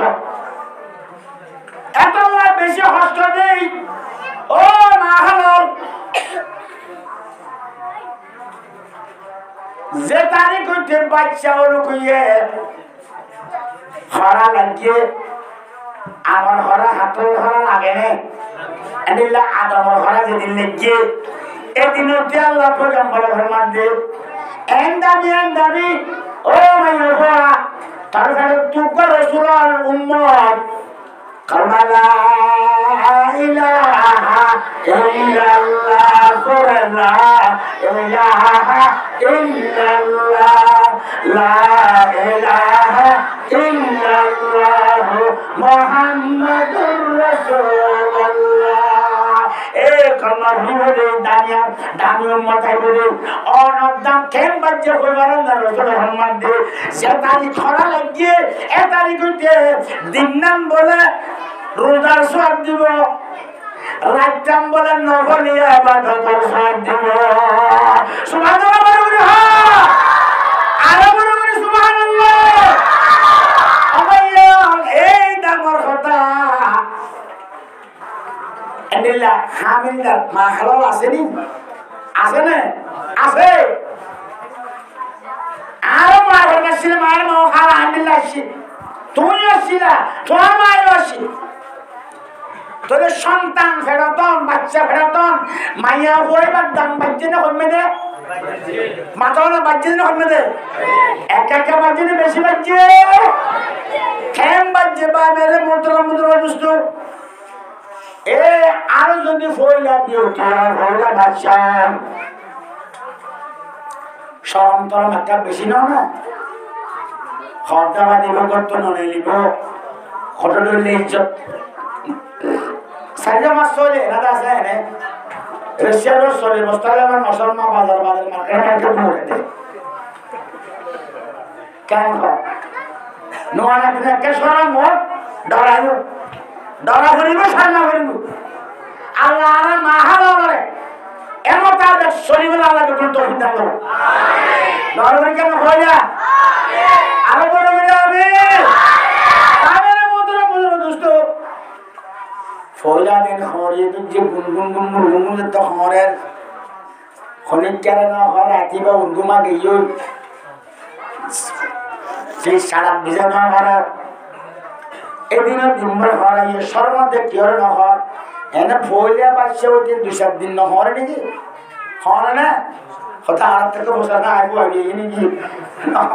এত বেশি হস্ত নেই ও মা হলো যে তারিখ হইতে বাচ্চা ওরকইয়ে হরা লাগিয়ে আমার হরা হাতের হরা লাগে না এদিল্লা আদমর হরা যেদিন লেগে এদিন হতে আল্লাহ পয়গম্বর ফরমান দে এন্দামি ও মাইয়া হরা তার কাছে তুক রাসূলুর উম্মত কারবালা ইলাহা ইল্লাল্লাহ কুরলা ইলাহা ইল্লাল্লাহ লা ইলাহা ইল্লাল্লাহ মুহাম্মাদুর রাসূলুল্লাহ এক কল্লা হইবে রে দানিয়া দামি উম্মত আইবে রে অনদাম কেন বাজে কইবারেন না রাসূল মুহাম্মদ দে সে তারি খরা লাগিয়ে এ তারি কইতে দিননাম বলে রোজার সওয়াব দিব রাতটাম বলে নগলিয়া ইবাদতের সওয়াব দিব সুবহানাল্লাহ বলে আরে বলে সুবহানাল্লাহ আল্লাহ এই দামর কথা এন্ডিলা হামিলদার মা হালাল আসেনি আছে না আছে আর মা বলছিল মায়ের মা খালা হামিলদা আসি তুমি আসিলা তোমার মায়ের আসি তোরে সন্তান ফেরতন বাচ্চা ফেরতন মাইয়া হইবার দাম বাচ্চা না কমে দে মাথাও না বাচ্চা না কমে দে একা একা বাচ্চা না বেশি বাচ্চা কেন বাচ্চা বা মেরে মুদ্রা দুস্তু এ আর যদি ফইলা দিও তার ফইলা বাচ্চা শরম তরম একটা বেশি নাও না খরদাবা দিব করত ননে লিব খটো লইলে ইজ্জত সাইজা মাছ চলে রাদা আছে নে রেশিয়ার চলে বস্তালে আমার মুসলমান বাজার মার্কেট মরে দে কেন নোয়ানা দিনে কে সরম মোট ডরা করিব সামনা করিব আল্লাহ আর মাহালো বলে এমত আদেশ শরীফের আল্লাহ বেকুল তৌফিক দান করো আমিন ডরা করি কেন হইয়া আমিন আরো বড় বড় আমিন তামের মধুর দোস্ত ফয়লা দিন হরিয়ে যে গুনগুন তো হরের খনিক কেন হর রাতি বা উর্গুমা গইও সেই সারা বিজয় না হর এদিনের দিনবার হরাইয়ে সর্বমধ্যে কি হরে নহর এনে ফইলা বাচ্চা হইতে 2-7 দিন নহরে নাকি হরে না কথা আর থেকে বসা না আইবো আগে নাকি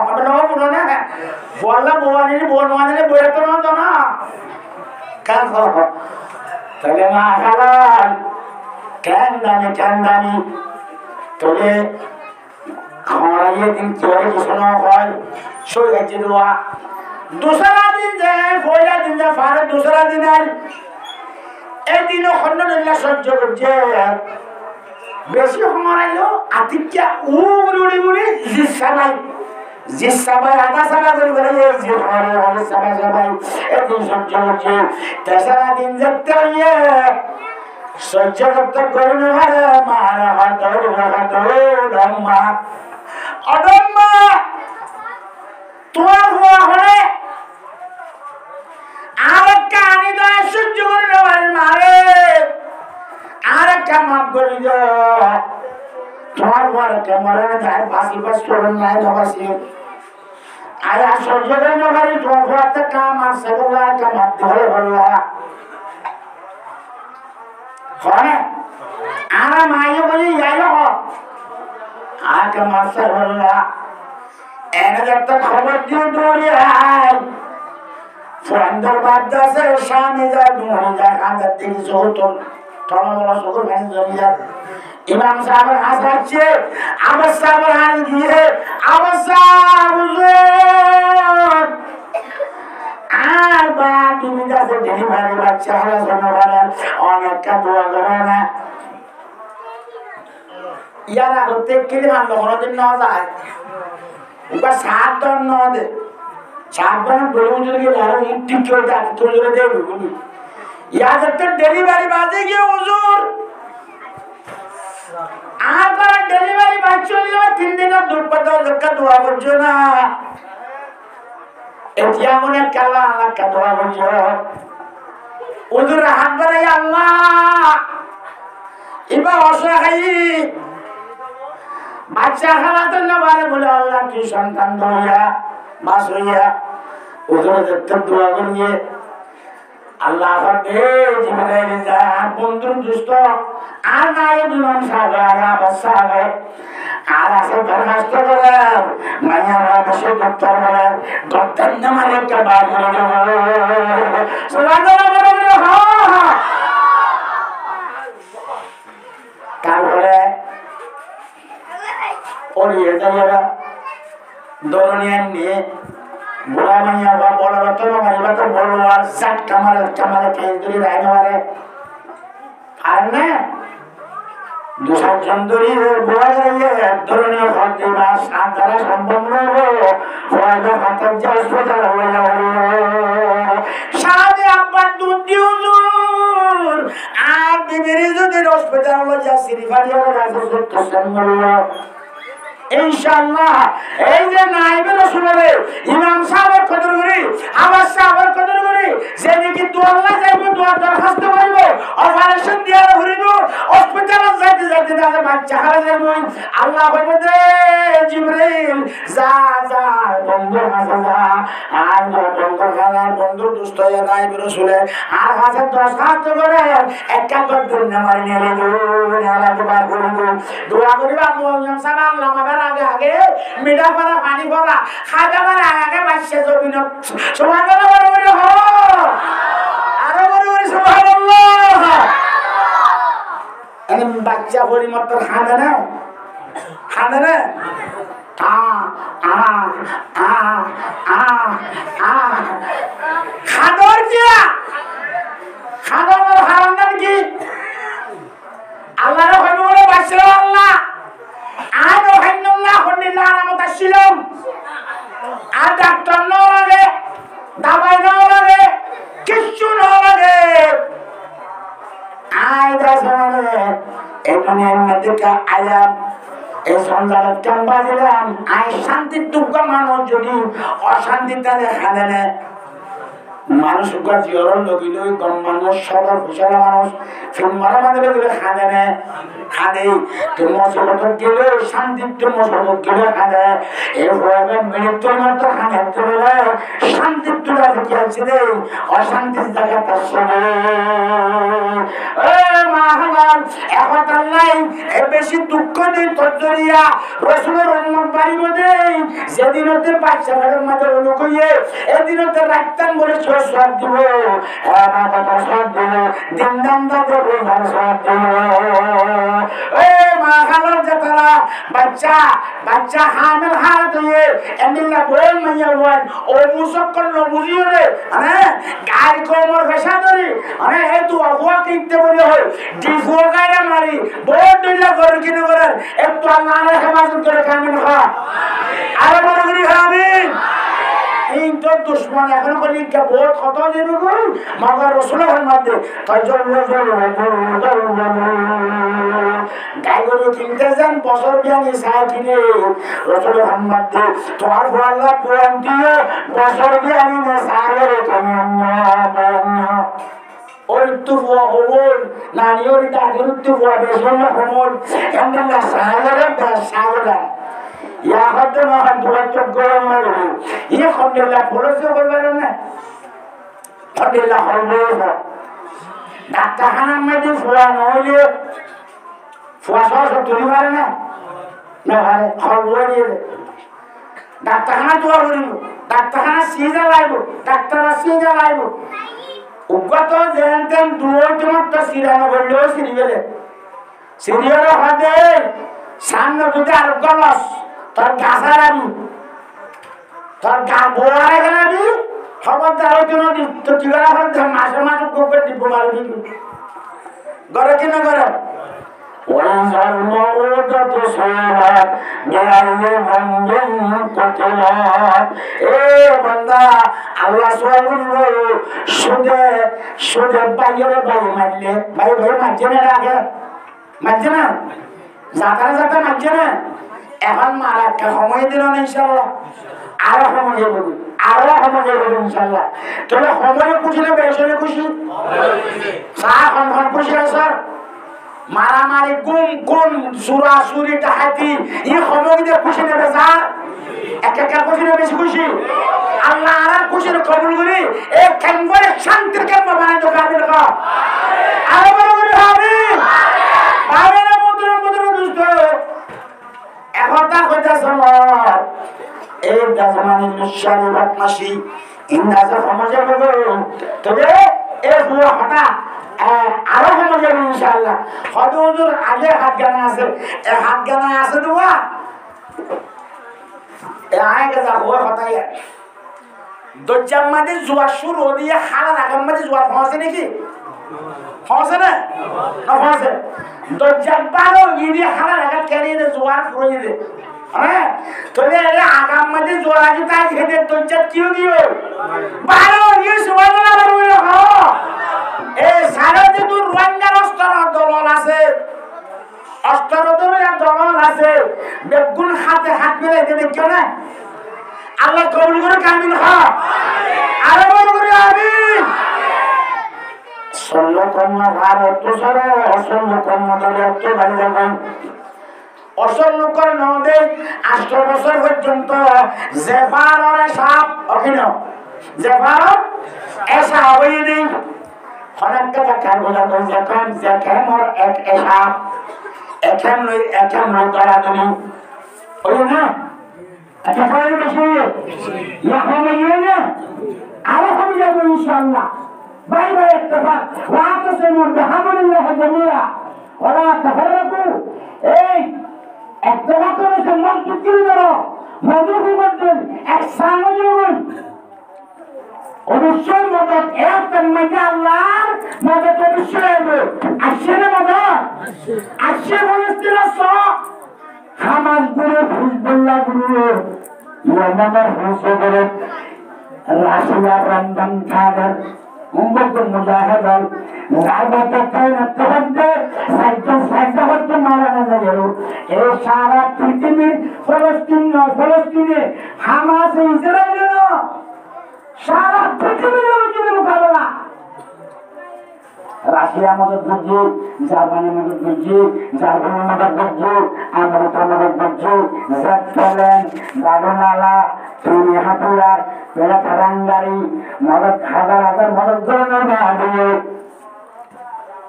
আমরা না বলো না বললা বোয়ানি বনওয়ানি বইরে তো না কেন তাহলে মা হালাল কেন দামি তোলে হরাইয়ে দিন কি হরে কিছু না হয় সই গাছে দোয়া दूसरा दिन जाए पहला दिन जा फारे दूसरा दिन आए एक दिन खन्नल्ला सह्य करছে বেশি हमारा लो আতিক্যা উড়ি জিসাবাই আদা সাবা করে বলে যে ঘরে হলে সাবা এক দিন সহ্য করছে তেসরা দিন যেতে ইয়ে সহ্য করতে করুন হারে মারা হাত অদম্মা তোমার হওয়া হলে আরেকটা আনি তো সহ্য করে নেওয়ার মারে আরেকটা মাফ করে তোমার ঘরে মরে যায় বাসি বাস চলুন নাই বাসি আয়া সহ্য করে নেওয়ারি তোমার ঘরতে কাম আসছে বললা একটা মাপ ধরে বললা হয় আর মাইয়ে বলি যাই হোক আগে মাসে বললা এনে একটা খবর দিয়ে দৌড়িয়ে আয় ফুরানদের বাদ আছে স্বামী যায় দৌড়ে যায় কাঁদের দিকে চৌতর টলমলা চোখের ভেঙে জমি যায় ইমাম সাহেবের হাত আসছে আবার সাহেবের হাত দিয়ে আবার হুজুর আর বা তুমি যাতে ডেলিভারি বাচ্চা হলে জন্য করেন অনেকটা দোয়া করে না ইয়ারা করতে কিনে মানলো কোনোদিন নেওয়া যায় ওটা 7 জন নেওয়া দে 7 জন বলে উজুর গেলে আরো ঠিক করে যাতে তুলে ধরে দেবে বলি ইয়া যাতে ডেলিভারি বাজে গিয়ে হুজুর আর তারা ডেলিভারি বাচ্চা নিয়ে 3 দিনের দুর্পাতা দেখা দোয়া করছো না এতিয়া মনে কালা আল্লাহ কা দোয়া করছো হুজুর হাত বাড়াই আল্লাহ ইবা অসহায় বাচ্চা খাওয়াতে না পারে বলে আল্লাহ কি সন্তান দইয়া বাস হইয়া হুজুর দেখতে দোয়া করিয়ে আল্লাহ পাকে জিবরাইল যা বন্ধুর দুষ্ট আর নাই বিমান সাগর আবার সাগর আর আছে দরখাস্ত করে মাইয়া বসে ডক্টর বলে ডক্টর নামার একটা বার করে দেবো তারপরে পড়িয়ে যাইয়া দরনিয়া নিয়ে বুড়া মাইয়া বা বড় রতন মারিবা তো বড় আর সাত কামারে খেয়ে ধরে রায় নেওয়ারে আর না 2-4 ধরে বোয়া গেলে এক ধরনের হতে বা সাত দ্বারা সম্ভব নয় হয়তো হাতের যে হাসপাতাল হয়ে যাবে সারাদিন আব্বার দুধ দিয়ে হুজুর আর বিবির যদি হসপিটাল হলো যা সিরিফারিয়া রাজা সত্য সম্মাননা ইনশাআল্লাহ এই যে নাইবে রাসূলের ইমাম সাহেবের কদর করি আবার সাহেবের কদর করি যেদিকে দোয়া যাইব দোয়া দরখাস্ত করব অপারেশন দিয়া হরিব হসপিটালে যাইতে যাইতে দাদা বাচ্চা হারা যাইব আল্লাহ কইবে দে জিবরিল যা যা বন্ধু হাসা যা আর বন্ধু হালার বন্ধু দুষ্ট হয়ে নাইবে রাসূলের আর হাসা দরখাস্ত করে একটা গদ্দর নামারি নিয়ে আল্লাহ বার করব দোয়া করিবা মুআজ্জম সাহেব আল্লাহ আগে আগে মিঠা পড়া পানি পড়া খাওয়া পড়া আগে বাচ্চা জমিন সুবহানাল্লাহ বলে হো আরো বলে সুবহানাল্লাহ এনে বাচ্চা পরিমত খাবে না আ আ আ আ আ খাদর হারাম নাম কি আল্লাহর হইবে বলে বাচ্চা আল্লাহ আর ওখান্না হন্ডিল্লাহ আরামত আসছিলাম আর ডাক্তার নাও লাগে দাবাই নাও লাগে কিচ্ছু নাও লাগে আয় দাসমানে এখানে নদীটা আয়াম এই সন্ধ্যার চাম্বা দিলাম আয় শান্তির টুকা মানুষ যদি অশান্তি তাহলে খানে না মানুষ জিয়র লগিল গম মানুষ সদর ফুসালা মানুষ ফিল্ম মারা মানে খানে না খানে তুমি মসলত গেলে শান্তির তুমি মসলত গেলে খানে এরপরে মৃত্যুর মতো খানে বলে শান্তির তুলা কি আছে রে অশান্তির জায়গা তার সঙ্গে বেশি দুঃখ নেই তরিয়া রসুলের উম্মত বাড়িব দেই যেদিন হতে বাচ্চা ঘরের মাঝে অনুকইয়ে এদিন হতে রাখতাম বলে সব দিব সব দিব দিন দাম দেব সব দিব মা খালার যাতারা বাচ্চা হামেল হাত হয়ে এমনিলা বল মাইয়া ওয়ান ও মুসক করলো বুঝিও রে মানে গাড়ি কোমর ফেসা ধরি মানে এই তো অবুয়া কিনতে বলে হয় ডিফুয়া গাড়ি মারি বহুত দুইলা করে কিনে করার একটু আল্লাহ হেফাজত করে কামিন খা আরে বড় করি আমিন এই তো দুশ্মন এখন বলি কে বহুত কত দেবে গো মাগার রাসূলের মধ্যে তাইজন গাইগো কিনতে যান বছর বিয়ানি সাই কিনে রাসূলের মধ্যে তোমার আল্লাহ কোরআন দিয়ে বছর বিয়ানি না সাগরে কেমন ওর তুফা হবল নানি ওর দাদির তুফা বেশন হবল এমন সাগরে সাগরে ইয়া হতে মহান তোমার চোখ গরম মারবে ইয়ে খন্ডেলা ফলসে করবেন না খন্ডেলা হলবে ডাক্তারখানার মধ্যে ফোয়া নহলে ফোয়া সহ তুলি পারে না ভারে হলবে দিয়ে ডাক্তারখানা তোয়া করিব ডাক্তারখানা সিজা লাইব ডাক্তাররা সিজা লাইব উগত যেন তেন দুই তোমার তো সিরানো বললেও সিরি গেলে সিরিয়াল হাতে সামনে যদি আর গলস তোর গাছার আমি তোর গা বোয়ারে গেলাবি খবরদার ওই জন্য তো ঠিকানা করে মাসে মাসে গোপের ডিব্বো মারবি গড়ে কিনা করে আল্লাহ সুদে সুদে বাইরে বাই মারলে ভাই ভাই মারছে না আগে মারছে না যাতারা যাতা মারছে না এখন মারা একটা সময় দিল না ইনশাল্লাহ আরো সময় যাবে ইনশাল্লাহ তবে সময় খুশি না বেসরে খুশি খুশি আছে মারামারি গুম সুরা সুরি ডাকাতি এই সময় দিয়ে খুশি নেবে স্যার একটা খুশি না বেশি খুশি আল্লাহ আর খুশির কবুল করি এই কেমন শান্তির কেমন বানাই তো কাবিল কা আরো বড় করে হবে পাবে না মধুর দুষ্ট এখন তা কইতা সময় এই দাজমানি মুশারি বাতমাশি ইন্দাজা সমাজে বলো তবে এই বুয়া হটা আরো সময় যাবে ইনশাআল্লাহ হজুর আগে হাত গানা আছে এই হাত গানা আছে দুয়া এই আগে যা হওয়া হটাই দজ্জাম মাঝে জোয়ার শুরু দিয়ে খালা রাগাম মাঝে জোয়ার পৌঁছে নাকি হসে না হসে তো জব্বারও ইদি খালা লাগা কেনে দে জোয়ার ফুরই দে হ্যাঁ তোলে এর আগাম মধ্যে জোড়া কি তাই খেতে তো কিউ দিও বারো ইয়ে সুবহানাল্লাহ বলো হ্যাঁ এ সারা যে দূর রঙ্গার অস্তর দলন আছে অস্তর দলন আছে বেগুন হাতে হাত মেলে দিতে কেউ না আল্লাহ কবুল করে কামিল হ্যাঁ আরে বল করে আমিন সল্লকর্ম ভারত সরে অসল্য কর্ম দলে অর্থ বাড়ি যাবেন অসল্য করে নদে 8 বছর পর্যন্ত জেফাররে সাপ অখিন জেফার এসা হয়ে দিন অনেকটা দেখার বোঝা করে যখন জেখেমর এক এসাপ এখান নই তারা তুমি ওই না আচ্ছা খাওয়ার বেশি এখন ইয়ে না আরো হবে যাবো ইনশাআল্লাহ বাই বাই ইত্তেফাক ওয়াতাসিমু বিহাবলিল্লাহি জামিআ ওয়া লা তাফাররাকু এই ইত্তেফাক করে সম্মান চুক্তি করো মধুর মধ্যে এক সামজুন অবশ্যই মদত এক মধ্যে আল্লাহর মদত অবশ্যই হবে আসছে না মদত আসছে বলেছিল হামাস গুরু হিজবুল্লাহ গুরু ইয়ামানের হুসে করে রাশিয়া রমজান খাদের উম্মতুল মুজাহিদিন জায়গাতে কায়নাত হচ্ছে সাইজা হচ্ছে মারা গেল এই সারা পৃথিবীর ফলস্তিনে হামাস ইসরায়েল সারা পৃথিবীর লোকের মোকাবেলা রাশিয়া মদত করছে জার্মানি মদত করছে জার্মানি মদত করছে আমেরিকা মদত করছে জেটলেন দাদনালা ট্রেনে হাতুয়ার পেড়া কারাঙ্গারি মদত হাজার হাজার মদত ধরনের বাহাদুর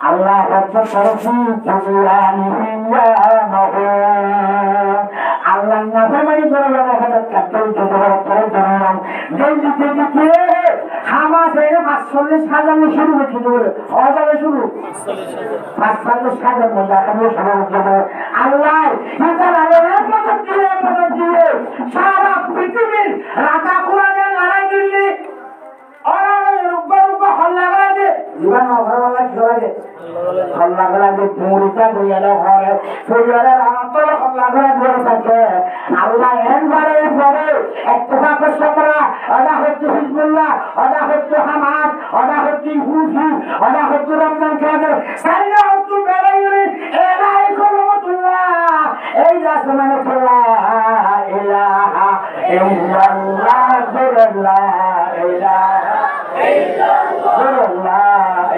আল্লাহ রব্বুল তরফি জুলিয়ানি আল্লাহ নাফরমানি করে যারা হাজার কাটল জোর করে জানালাম যেই দিকে হামাস এর ৪৫,০০০ শুরু হচ্ছে বলে হাজারে শুরু ৪৫,০০০ মধ্যে এখনো শুরু হচ্ছে আল্লাহ এছাড়া মদত দিয়ে সারা পৃথিবীর রাজা কোরআনের লড়াই দিল্লি আল্লাহ একবারে পরে ইত্তেফাকের সাথে ওটা হচ্ছে হিজবুল্লাহ ওটা হচ্ছে হামাস ওটা হচ্ছে হুথি ওটা হচ্ছে রমজান কাদের সাইরা হচ্ছে বেরাইরি এরাই কলমতুল্লাহ এই রাসমানে লা ইলাহা ইল্লাল্লাহ লা ইলাহা ইল্লাল্লাহ লা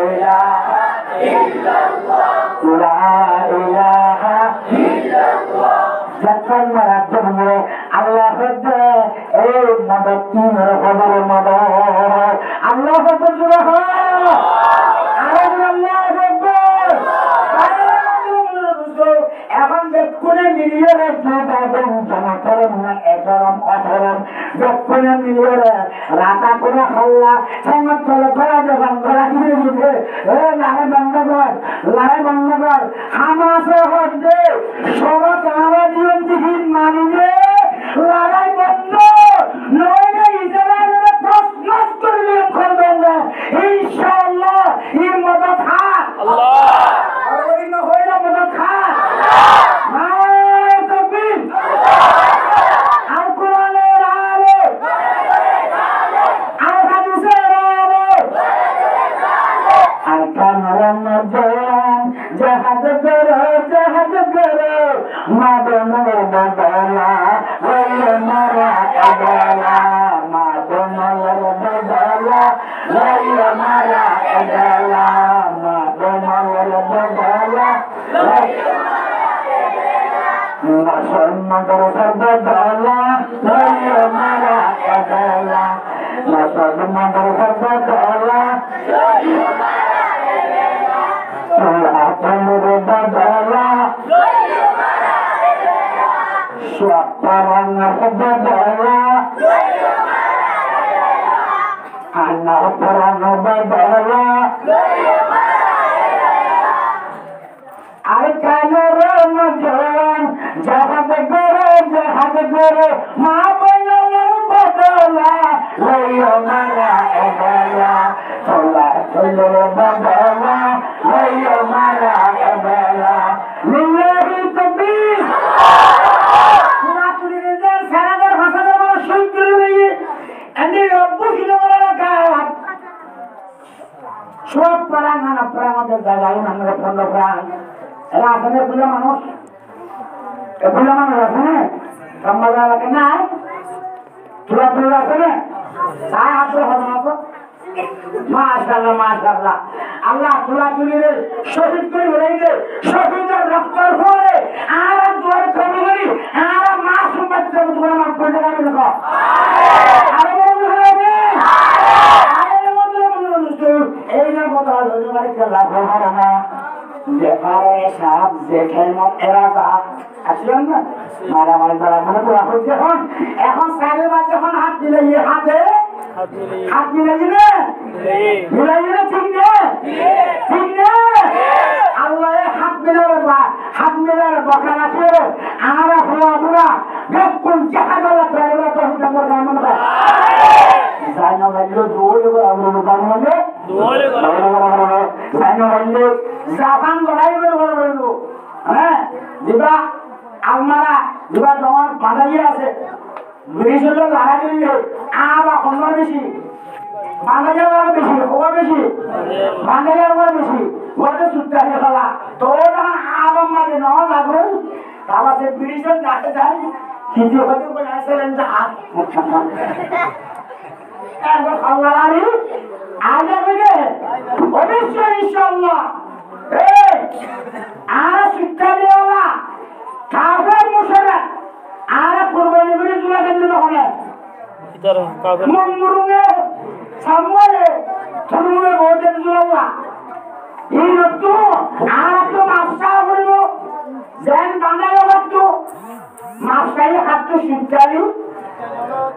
ইলাহা ইল্লাল্লাহ লা ইলাহা ইল্লাল্লাহ যখন রাজ্য নিয়ে আল্লাহ হচ্ছে এই মদত তিন রকমের মদত আল্লাহ হচ্ছে এখন বেক্ষণে মিলিয়ে জমা করেন না এগরম অধরম বেক্ষণে মিলিয়ে রাতা করে হল্লা সঙ্গে চলে করা যখন ঘোরা দিয়ে দিতে লাহে বন্ধগর হামাসে হচ্ছে সড়ক আরো দিয়ে দিন মানিয়ে লড়াই বন্ধ নইলে ইসরায়েলের প্রশ্ন করলে করবেন না ইনশাআল্লাহ এই মদত হাত আল্লাহ আল্লাহ হইল মদত হাত নারে তাকবীর আল কোরআনের আলো আল হাদিসের আলো আর কামরান জান জাহাদ করো মাদনের বদলা ওই মারা এদালা মাদনের বদলা ওই মারা এদালা মাদনের বদলা মুসলমানদের সর্বদলা ওই মারা এদালা মুসলমানদের সর্বদলা ওই মারা এদালা আপনাদের বদলা Suaparang berdala, anak perang berdala, arkan Ramadan, jahat guru, maafkanlah berdala, layu mara edala, solat berdala. هيا معنا كمالا لله التكبير ما تريد سنة الحسن والشكر لي أني ربك لك সব প্রাণ আপনার আমাদের জায়গায় আমরা পণ্য প্রাণ এরা আসলে ভুলে মানুষ ভুলে মানুষ আছে না সম্বাদ এলাকা না তুলা তুলা আছে না তাই আপনার হবে না তো মাশাআল্লাহ মাশাআল্লাহ আল্লাহ তুলা তুলিলে শহীদ করে বলেইলে শহীদের রক্তের পরে আর দুয়ারে কবি করি আর মাসুম বাচ্চা তোমার মাফ করে দেবে দেখো আরে বন্ধু হবে এই না কথা ধন্যবাদ লাভ হবে না যেখানে সাপ যেখানে এরা সাপ আসলেন না মারামারি করা মনে করা হচ্ছে এখন সাড়ে বাজ যখন হাত দিলে হাতে হাত মিলে দিবে মিলাই দিলে ঠিক নেই ঠিক নেই আল্লাহ হাত মিলার বকা রাখে আমরা হওয়া পুরা বেকুল জাহাজলা প্রায়লা তো আমরা কেমন হয় জানা লাগলো দৌড়ে আমরা বাংলাদেশে দৌড়ে জানা লাগলো জাপান গড়াই বলবো হ্যাঁ দিবা আমরা দিবা তোমার বাঁধাই আছে ব্রিটিশ লাগাই দিলে আবার অন্য বেশি বাঙালি আবার বেশি ওরা বেশি বাঙালি আবার বেশি ওদের সূত্রে খেলা তো যখন আবার মাঝে নেওয়া লাগবে তারপর সে ব্রিটিশের ডাকে যায় কিন্তু হতে বলে আসলেন যে হাত একবার খাওয়ালারি আজ যাবে অবশ্যই ইনশাআল্লাহ আর শিক্ষা দেওয়া কাফের মুশরিক আর কুরবানি করে তুলা কেন হবে মঙ্গুরুঙ্গে সামনে ধরুনে বোঝেন জুলা এই রক্ত আর তো মাফসা করিব যেন বাঙালি রক্ত মাফসাই হাত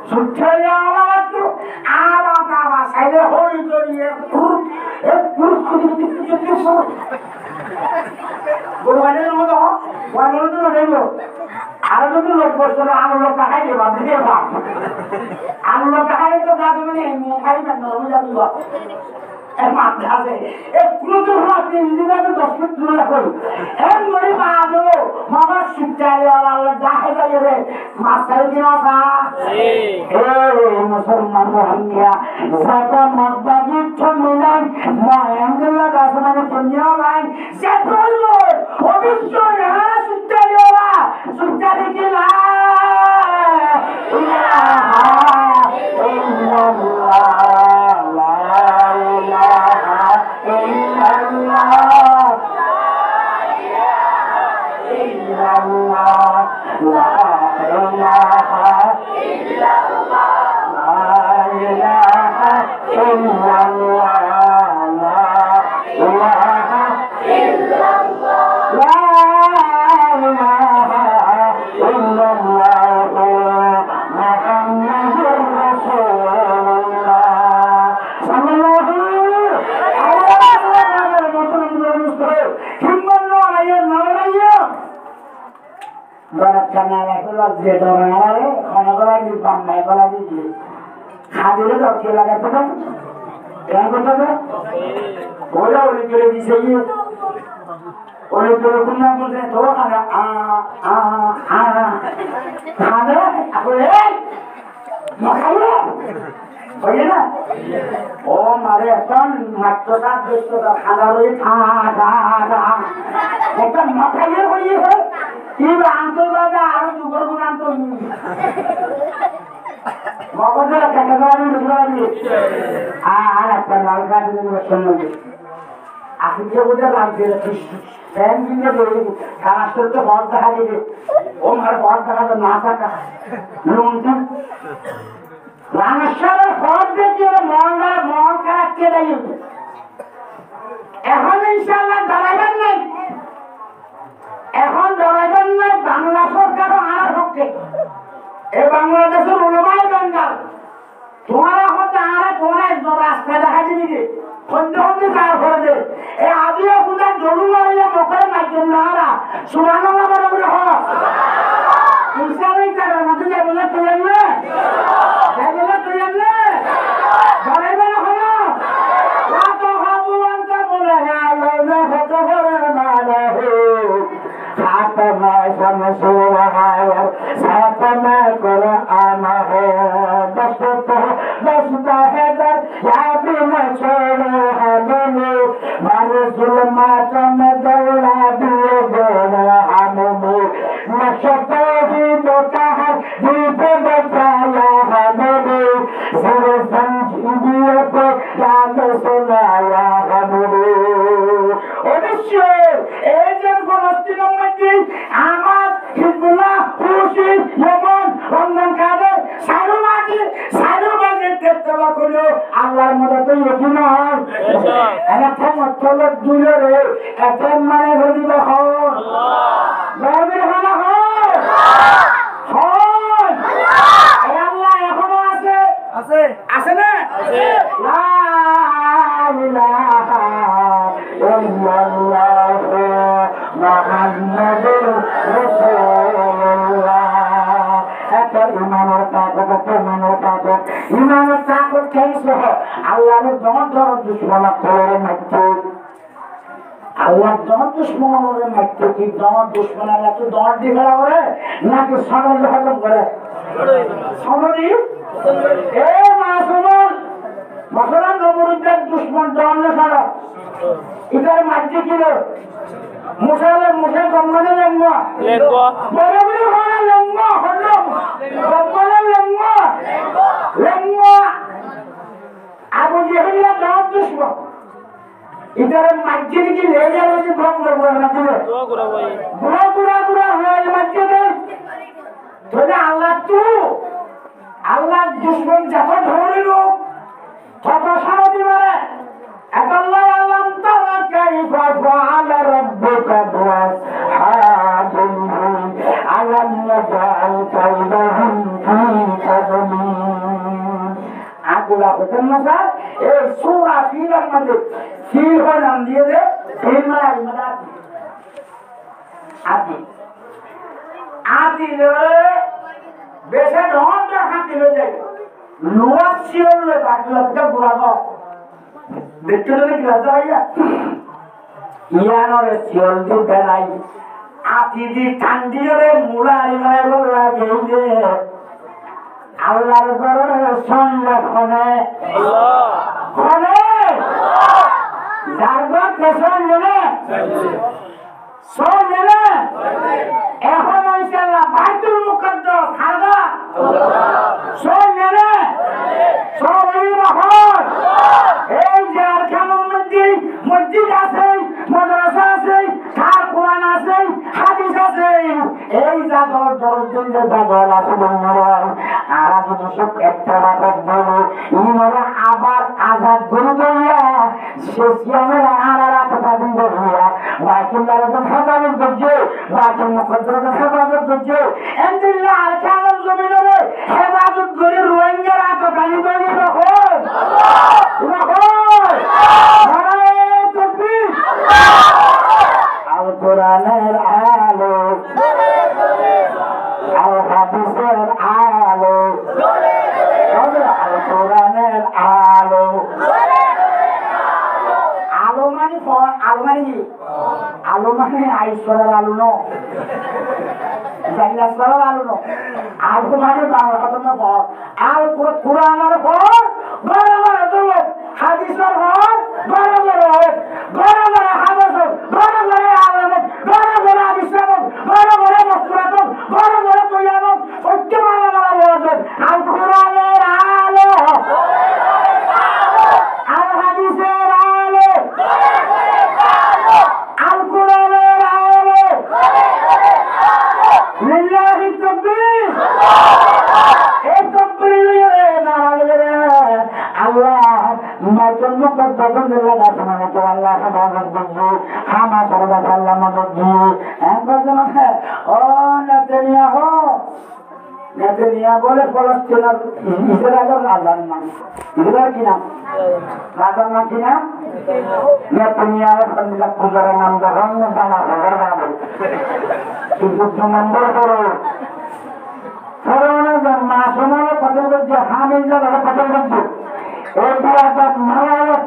সুচ্ছালি আমার তো আবার বাবা সাইলে হরি করিয়ে কোরবানির মতো কোরবানির তো নেব আরো যদি লোক বসতো আলু লোক টাকাই দেবা দিয়ে বাপ আলু লোক টাকাই তো যাবে মানে খাই না আমি যাবি বাপ এর মাথা আছে এই পুরো তো হাতে ইন্দিরাতে 10 মিনিট দূরে রাখো এর মরি মাদো মামা শিবচালে আল্লাহ যাহে যায় রে মাসাই দিনা সা এই মুসলমান রহিয়া সাতা মগবাজি ছমিলান মায়াঙ্গলা দাসমানে পঞ্জা লাইন সে বললো অবশ্যই আর শিবচালে ওরা শিবচালে কি লা ইলাহা ইল্লাল্লাহ যে ধরনের ক্ষণগলা দিয়ে বাম্মায় গলা দিয়ে খাদিলে দরকার লাগাতে পারে কেন করতে হবে ওরা ওই চলে দিছে ওই চলে কুন্না করছে তো খাদা খাদা আপনি মখাইলে বুঝলে না ও মারে এখন মাত্র সাত ব্যস্ততা খাদা রয়ে একটা মখাইলে হয়ে হয় ইবা আন্তর্বাদা আরো দুপুর গুণ আন্তর মগজের ক্যাটাগরি ঢুকাবি আর একটা লাল কাজ সম্বন্ধে আপনি যে বোঝা লাগছে ফ্যান কিনে বলি ট্রান্সফার তো বন্ধ দেখা দিবে ও মার বন্ধ দেখা না থাকা লুনটা রামেশ্বরের ফল দেখি মন খারাপ কে দেয় এখন ইনশাআল্লাহ দাঁড়াবেন নাই এখন দাঁড়াবেন না বাংলা সরকারও আনার পক্ষে এই বাংলাদেশের উলমায়ে বেঙ্গল তোমার হতে আরে তোমার রাস্তা দেখা দিবি খন্ডে খন্ডে চার করে দে এই আদিও কোথায় জরু মারিয়া মকরে মাইকেন না সুবহানাল্লাহ বলে বলে হ ইনশাআল্লাহ তার মধ্যে যাবে না তুই না যাবে না তুই না দাঁড়াইবে না হলো ওয়া তো হাবু আনতা বলে না मंसूर है साथ में कुरान है बसता है दर या भी न छोड़े है हमें मारे जुल्मात में दौड़ा दिए गए हमें नशे ही बेटा है दीप बचाया हमें सिर संजीवियों को जान सुनाया हमें এই যে ফলস্তিনের মধ্যে আমার হিজবুল্লাহ খুশি ইয়েমেন রমজান কাদের সারু মাটি সারু বাজে তেতবা কইলো আল্লাহর মদতে ইকি না এটা মতলব দুলে রে এটা মানে হলিব হন আল্লাহ হনা হন হন আল্লাহ এখনো আছে আছে আছে না আছে লা ইলাহা ইল্লাল্লাহ মুহাম্মাদুর রাসূলুল্লাহ এটা ইমানের তাকত ইমানের তাকত কেইছে আল্লাহর দরদ দুশমন করে মারতে আল্লাহর দরদ দুশমনের মারতে কি দরদ দুশমনের এত দরদ দিবেলা করে নাকি সনদ হজম করে সনদি এ মাসুমন মশলা নবরুদ্দের দুশমন দরদ ছাড়া ইদার মাঝে ছিল মুসালে মুসে গম্মনে লেঙ্গা বড় বড় হনা লেঙ্গা হলো গম্মনে লেঙ্গা লেঙ্গা আবু জেহেলিয়া দাও দুশমন ইদার মাঝে কি লেগে গেছে গম্মনে না ছিল বুড়া হয়ে মাঝে তোরে আল্লাহ দুশমন যত ধরে লোক তত সারা দিবারে আল্লাহ আলম তারা কাইফা ফাআল রাব্বুকা বিআসহাবিল ফিল আলাম ইয়াজআল কাইদাহুম ফি তাদলিল আগুলা হতেন না স্যার এই সূরা ফিলের মধ্যে ফিল হয় নাম দিয়ে দে ফিল মানে আদি বেশে ঢন্ডা হাতি হয়ে যায় লোয়া শিওলে বাগলাতে বুড়াবো দেখতে দেবে কি লজ্জা ভাইয়া ইয়ানরে শিওল দি বেড়াই আতি দি কান্দিরে মুলারি মারে বলা গেইলে আল্লাহর ঘরে সংরক্ষণে ঘরে জাগত কেসন নেবে সব নেবে এখন ইনশাআল্লাহ বাইতুল মুকদ্দাস খালগা সব নেবে সব এই রহমান এই যে আরকানুল মধ্যে মসজিদ আছে মাদ্রাসা আছে খার কোরআন আছে হাদিস আছে এই জাগর দরজের জাগর আছে বন্ধুরা আর যদি সব একটা রাত বলে ইমারা আবার আজাদ করে দিয়া শেষিয়ামের আরারাত পাদিন দিয়া বাকিল্লার হেফাজত করছে বাকিল মুকদ্দাসের হেফাজত করছে এন্দিল্লা আরকানুল জমিনে হেফাজত করে রোহিঙ্গা রাত গালি গালি রাখুন আল কোরআনের আলো আল হাদিসের আলো আল কোরআনের আলো আলো মানে কি আলো মানে আইশ্বরের আলো ন জাইলাসরের আলো ন আলো মানে বাংলা কথা না পর আল কোরআনের পর বড় বড় দৌলত হাদিসের পর বড় বড় হাদিস বড় বড় আলম বড় বড় ইসলাম বড় বড় মুসলাত বড় বড় বয়ান সত্যমালা বলা আল কোরআনের আলো আল হাদিসের আলো আল কোরআনের আলো লিল্লাহি তাকবীর এই তাকবীর আল্লাহ মাতুল মুকদ্দাস দিল্লাহ আসমানে তো আল্লাহ হেফাজত করবে হামা সরবা আল্লাহ মদদ দিয়ে একবার জানা ও নেতানিয়াহু বলে ফলস্তিনের ইসরায়েলের রাজার নাম ইসরায়েল কি নাম রাজার নাম কি নাম নেতানিয়াহু ফন্দিলা পূজার নাম যখন জানা হবে বাবু কিন্তু নম্বর করো ফেরাউনের মাসুমের কথা বলছে হামিজা কথা বলছে এই বিয়াটা মারাত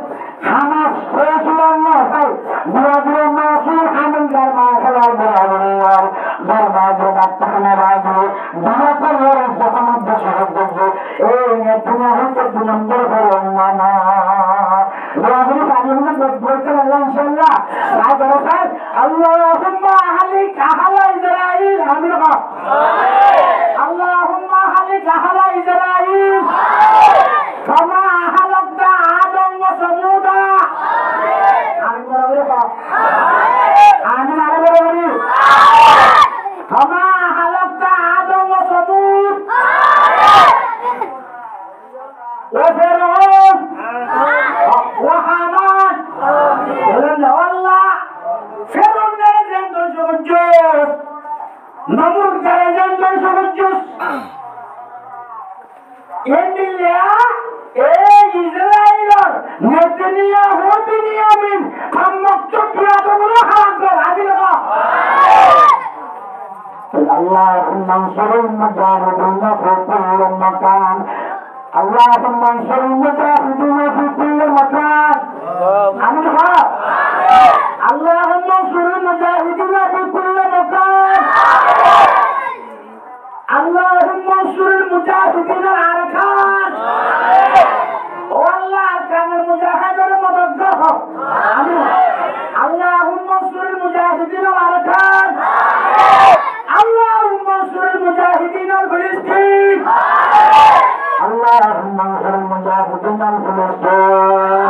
হামাস হয়েছিলাম না তাই বুড়া বুড়ো মাসুম হামিজার মা খেলার বরাবর বরবাদ আল্লাহুম্মা হালিক আহলা ইসরাঈল আমিন আল্লাহুম্মা হালিক আহলা ইসরাঈল কামা আহলাকতা আদম ওয়া সামুদা আমিন বলে আমিন আরে বলে কামা আহলাকতা আদম ওয়া সামুদ ওয়া ফিরআউন ওয়া হামান বলেন আল্লাহ ফেরন যারা ধ্বংস নমরুদ যারা ধ্বংস এন্ডিলিয়া এই ইসরায়েলের নেতানিয়াহু বিনিয়ামিন সম্মুক্ত পিয়াদগুলো হারাম কর আদিল اللهم انصر المجاهدين في كل مكان اللهم انصر المجاهدين في كل مكان آمين اللهم انصر المجاهدين في كل مكان اللهم انصر المجاهدين الاركان والله اركان المجاهدين مددهم آمين اللهم انصر المجاهدين الاركان اللهم انصر المجاهدين الفلسطين اللهم انصر المجاهدين الفلسطين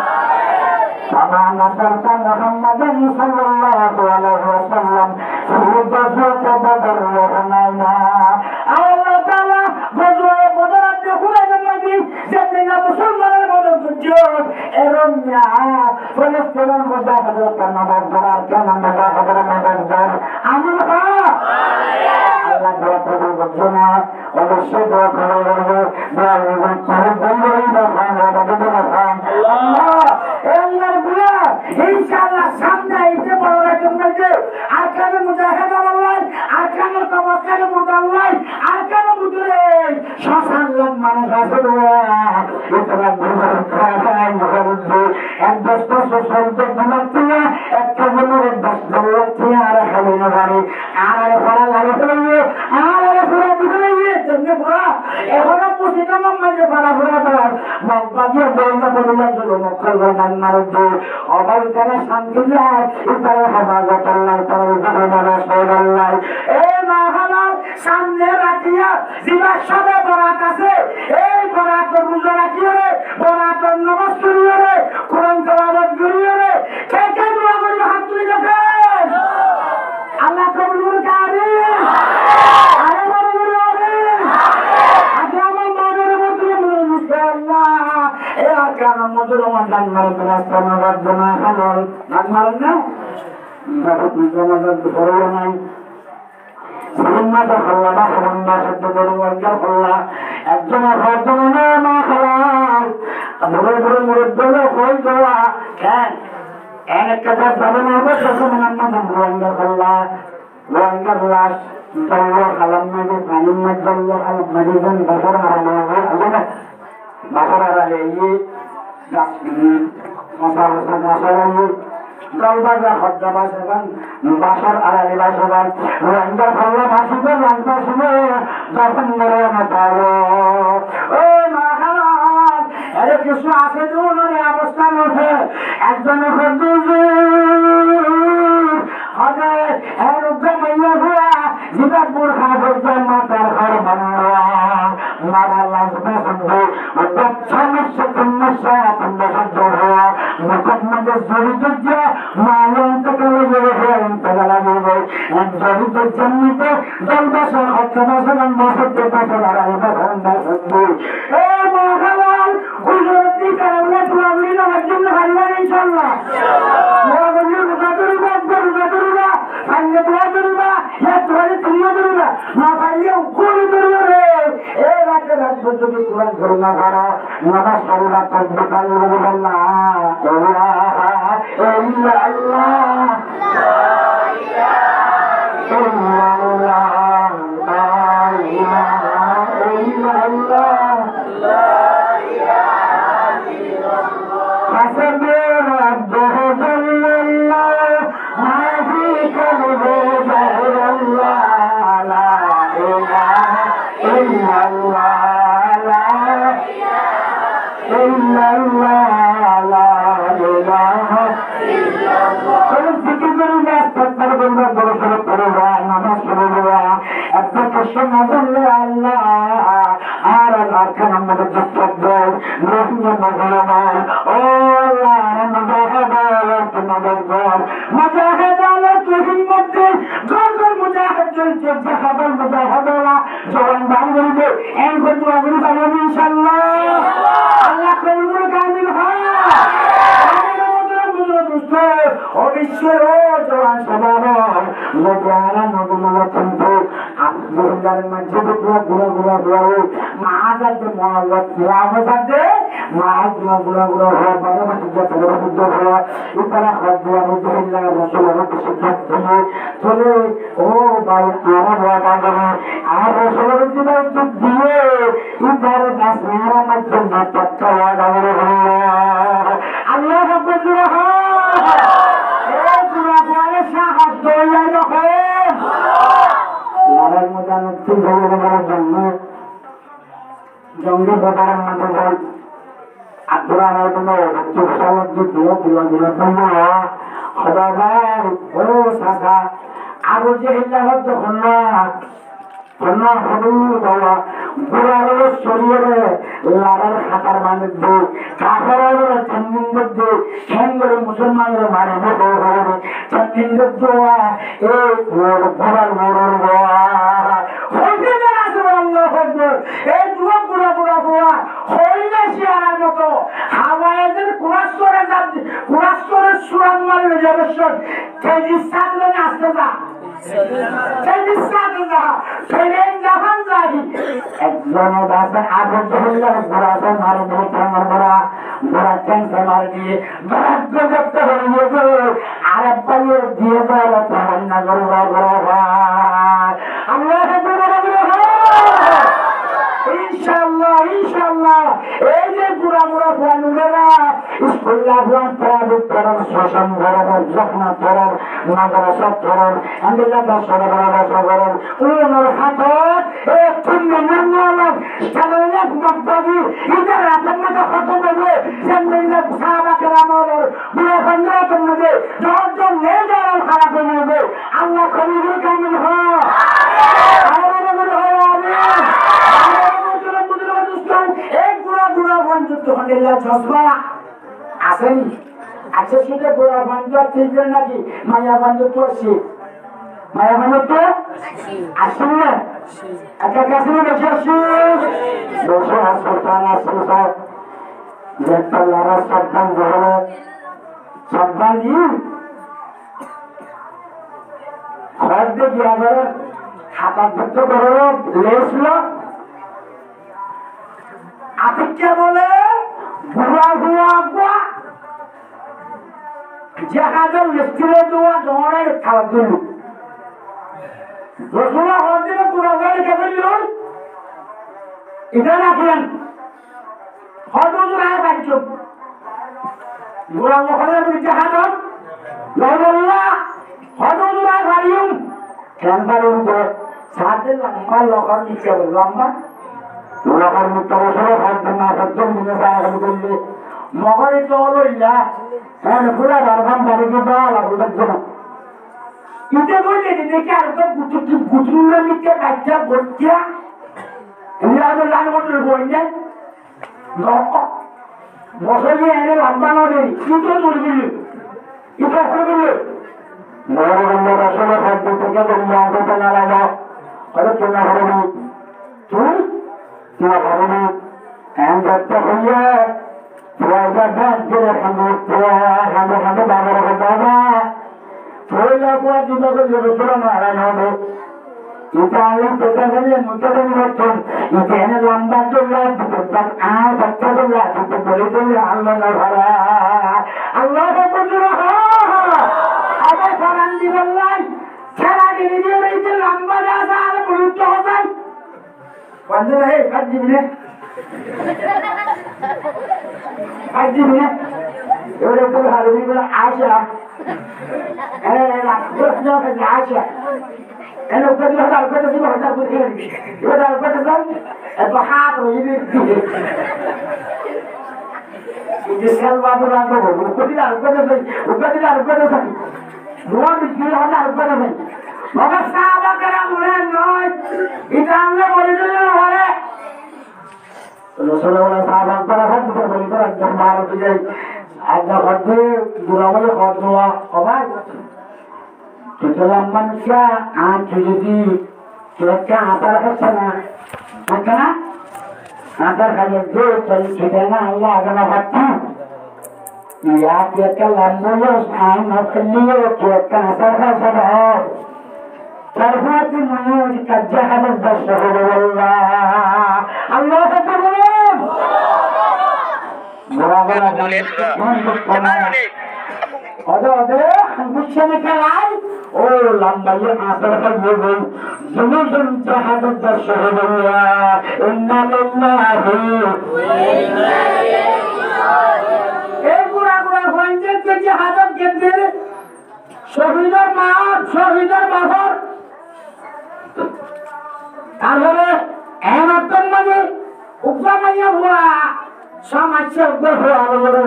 كما نصرت محمدا صلى الله عليه وسلم في غزوة بدر وحنين الله تعالى غزوة بدر دخول النبي جدنا مسلمان المدن الجود إرميا فلسطين المجاهدة كما بدر كما مجاهدة مدن آمين الله يغفر لنا وللشهد وكرامه ইনশাআল্লাহ সামনে আইতে বড় রকম যে আরকানে মুজাহিদ আল্লাহ আরকানে তাওয়াক্কাল মুদাল্লাহ আরকানে মুদরে শাসান লোক মানুষ আছে এটা গুরুর খায় মুহাম্মদ এক দশটা সলতে গুনাতিয়া একটা জনের দশ দৌলতিয়া আর হালিনা বাড়ি আর ফলা লাগে ফেলে আর ফলা দিলে জন্য পুরা এখন পুষিনা মাঝে ফলা ফলা তার বাকি বলটা বলে গেল মক্কার গান মারতে অবাই করে শান্তি যায় ইতারে হেফাজত আল্লাহ তাআলা জানা রাসূলুল্লাহ এই মাহালাল সামনে রাখিয়া জিবা সবে বরাত আছে এই বরাত রোজা রাখিয়া রে বরাত নামাজ পড়িয়া রে কোরআন তেলাওয়াত করিয়া রে কে কে দোয়া করবে হাত তুলে দেখেন আল্লাহ কবুল করুন আমিন আরে বড় বড় আমিন আজ আমার মনের মধ্যে ইনশাআল্লাহ এ আরকান মজুর ওয়ান মারতে রাস্তানা বাদনা হালাল নাক মারেন না বহুত জমাদার ধরে নাই সিনেমা তো হল্লা না হল্লা শব্দ করে ওয়ার্কার হল্লা একজন হরজন না না হালাল বড় বড় মুরব্বি কই দেওয়া কেন এক কথা ভালো না হবে তখন আমরা ওয়ার্কার হল্লা ওয়ার্কার লাশ দল্লা হালাল মানে পানি মধ্যে দল্লা হালাল মরিজন বছর হারানো আল্লাহ বাসার আলে এই মাসালা মাসালা দলবাজা হদ্দা বাসাবান বাসার আড়ালে বাসাবান রঙ্গা ভাল্লা ভাসিবে রঙ্গা শুনে যখন মরে না পাবো ও মাহালাল এর কিছু আছে দুজনে অবস্থান ওঠে একজন হবে এর উদ্যমাইয়া ভুয়া জিবাপুর খাবর মাতার ঘর বাংলা মারা লাগবে সন্ধে সমস্যা সমস্যা আপনার জোড়া মুকদ্দমা জড়িত যে মালন থেকে লেগে ইন্তজার লাগবে জড়িত জন্মিত দলবাসা হত্যবাসা মাসতে পাশে লড়াই বাসন্দা সন্ধে এ মহালাল গুজরাতি কারণে তুলাবলি না জন্য হারিবা ইনশাআল্লাহ ওয়াগলি রুজাতুরবা রুজাতুরবা সাইয়ে তুলাতুরবা ইয়া তুলালে তুলাতুরবা না পাইলে উকুল তুলবে রে এ রাতে রাত যদি কুরআন ধরনা করা নামাজ পড়া তকবীর আল্লাহ ইল্লা আল্লাহ লা ইলাহা ইল্লাল্লাহ লা ইলাহা ইল্লাল্লাহ লা ইলাহা ইল্লাল্লাহ হাসবি রাব্বুহু জাল্লাল্লাহ মা ফি কলবি জাল্লাল্লাহ লা ইলাহা ইল্লাল্লাহ লা ইলাহা ইল্লাল্লাহ লা ইলাহা ইল্লাল্লাহ করে ইস্তেগফার করবা দরুদ পড়বা নামাজ পড়বা একটা কসম বললে আল্লাহ আর আল্লাহর আমাদের যুক্ত দেয় রহিম মজলুমান ও আল্লাহ মুজাহিদ তোমাদের ঘর মুজাহিদ আল্লাহ তুহির মধ্যে ঘর মুজাহিদ চলছে জাহাদাল মুজাহিদরা জওয়ান বান্ধবীকে এই করতে আগুন পাবো ইনশাআল্লাহ আল্লাহ কবুল কামিল হয় অবশ্যই ও জওয়ান সবার লোকেরা নবুল্লাহ কিন্তু আব্দুল্লাহর মসজিদ ঘুরা ঘুরা ঘুরা মাহাজাতে মহাজাত কিয়ামতে মাহাজুরা ঘুরা ঘুরা বড় মসজিদ বড় মসজিদ ঘুরা ইতারা খাদিয়া নবুল্লাহ রাসূলুল্লাহ শিক্ষা দিয়ে চলে ও ভাই আমার বাবা আর রাসূলুল্লাহ জীবন দিয়ে ইতারা নাসমারা মসজিদ পাত্তা লাগানো আল্লাহ আকবার জঙ্গি বাজারের মধ্যে আব্দুল আবু জেহেল যখন মুসলমানের মারে এই দুয়া বুড়া বুড়া বুয়া হইলে শিয়ার মতো হাওয়াইদের কুরাস্তরের সুরান মারলে জবসন তেজি সাথে আসতে যা তেজি সাথে যা ফেরে যখন যাই একজন দাসের আগুন হইলে বুড়াতে মারে দিয়ে আমার বুড়া টেনশন মার দিয়ে ভাগ্য ব্যক্ত হয়ে গেছে আর পাইয়ে দিয়ে দেওয়ার তখন না করবা বুড়া আল্লাহ ইনশাআল্লাহ ইনশাআল্লাহ এই যে বুড়া বুড়া ফুয়ানুরা স্কুল আফগান প্রাইভেট করার শোষণ করার যত্ন করার মাদ্রাসা করার আলহামদুলিল্লাহ দশরা করার উনার হাতত একটু মেনালাম সালাত মাদ্দাদি ইদার রাতমাটা কত বলে জান্নাত সাহাবা কেরামের বুড়া বন্ধুদের মধ্যে যখন নেজারাল খারাপ হয়ে যাবে আল্লাহ কবুল কামিল হয় আসেনি আচ্ছা সেটা গোড়া বান্ধব ঠিক নাকি মায়া বান্ধব তো আসে মায়া বান্ধব তো আসেন না একটা কাছে বসে আসি বসে হাসপাতাল আসছে সব জেতালারা সন্তান ধরে সন্তান ঘর দেখি আবার হাতা ধরতে ধরো লেসল আপেক্ষা বলে বুড়া বুড়া বুয়া জাহাজের মিস্ত্রি দেওয়া জমানের খাওয়ার জন্য রসুলা হওয়ার দিনে বুড়া বুড়াকে কেমন দিল এটা রাখলেন হয়তো রায় পাইছ বুড়া মহলের জাহাজ লহল্লা হয়তো রায় ভারিউম ক্যান্সার উপর সাথে লম্বা লকার নিচে লম্বা লকার মুক্ত বছর হয়তো না সত্য মনে সাহায্য করলে মগরে তো হলো ইয়া হ্যাঁ পুরা দরকার বাড়িকে দেওয়া লাগবে জন্য ইতে বললে দেখে আর তো গুটুর নিচে বাচ্চা বলছিয়া এমনি আর লাল মতো বললে বছরে এনে লম্বা নদী ইটো তুলবি ইটো করবি মগরে রসলে খাদ্য থেকে তুমি অঙ্কটা না লাগাও হয়তো কেনা করবি তুই না ভাবনি এমন করতে হইয়া লম্বা চল্লা আর বাচ্চা চল্লা বলে চললে আল্লাহ ভরা আল্লাহ আবার ফরান দিবল্লাই সারা দিন লম্বা যাওয়া আর গুরুত্ব হতাই বন্ধু হে কাজ দিবি Haji ni, orang tu hari ni pun Asia, nak berjaya ke Asia, kalau kita dah kita tu dah berjaya, kita dah berjaya, itu hak ini. Ini selva tu orang tu, kita dah berjaya. দোয়া বিক্রি হবে আর করে দেন বাবা সাহাবাকেরা মনে নয় এটা আমরা বলে দিলে হবে রসুল্লাহ সাহাবাক করা হয় দুটো বলি করে একদম ভারতে যাই আজ্ঞা করতে দুরাবলে কর দেওয়া সবাই লম্বা মিশা আর যদি একটা আচার খাচ্ছে না থাকে না আচার খাইয়ে যে খেতে না আল্লাহ আগে না ভাবছি या के लंबो आम नकलियो के आचार खाচ্ছে না तरफाती मनोज का जहाद बशर अल्लाह अल्लाह के बोलুন বরাবর বলেন अदे गुच्छे में खेलाई ओ लंबा ये आसर का ये बोल जुनून जहाद बशर अल्लाह इन्ना लिल्लाहि এই গুড়া গুড়া হইছে যে জহাদত কেন্দ্রে শহীদের মা শহীদের বাবার তারপরে এমন মানে উপমাইয়া ভুয়া সমাজে উপর হওয়া বলে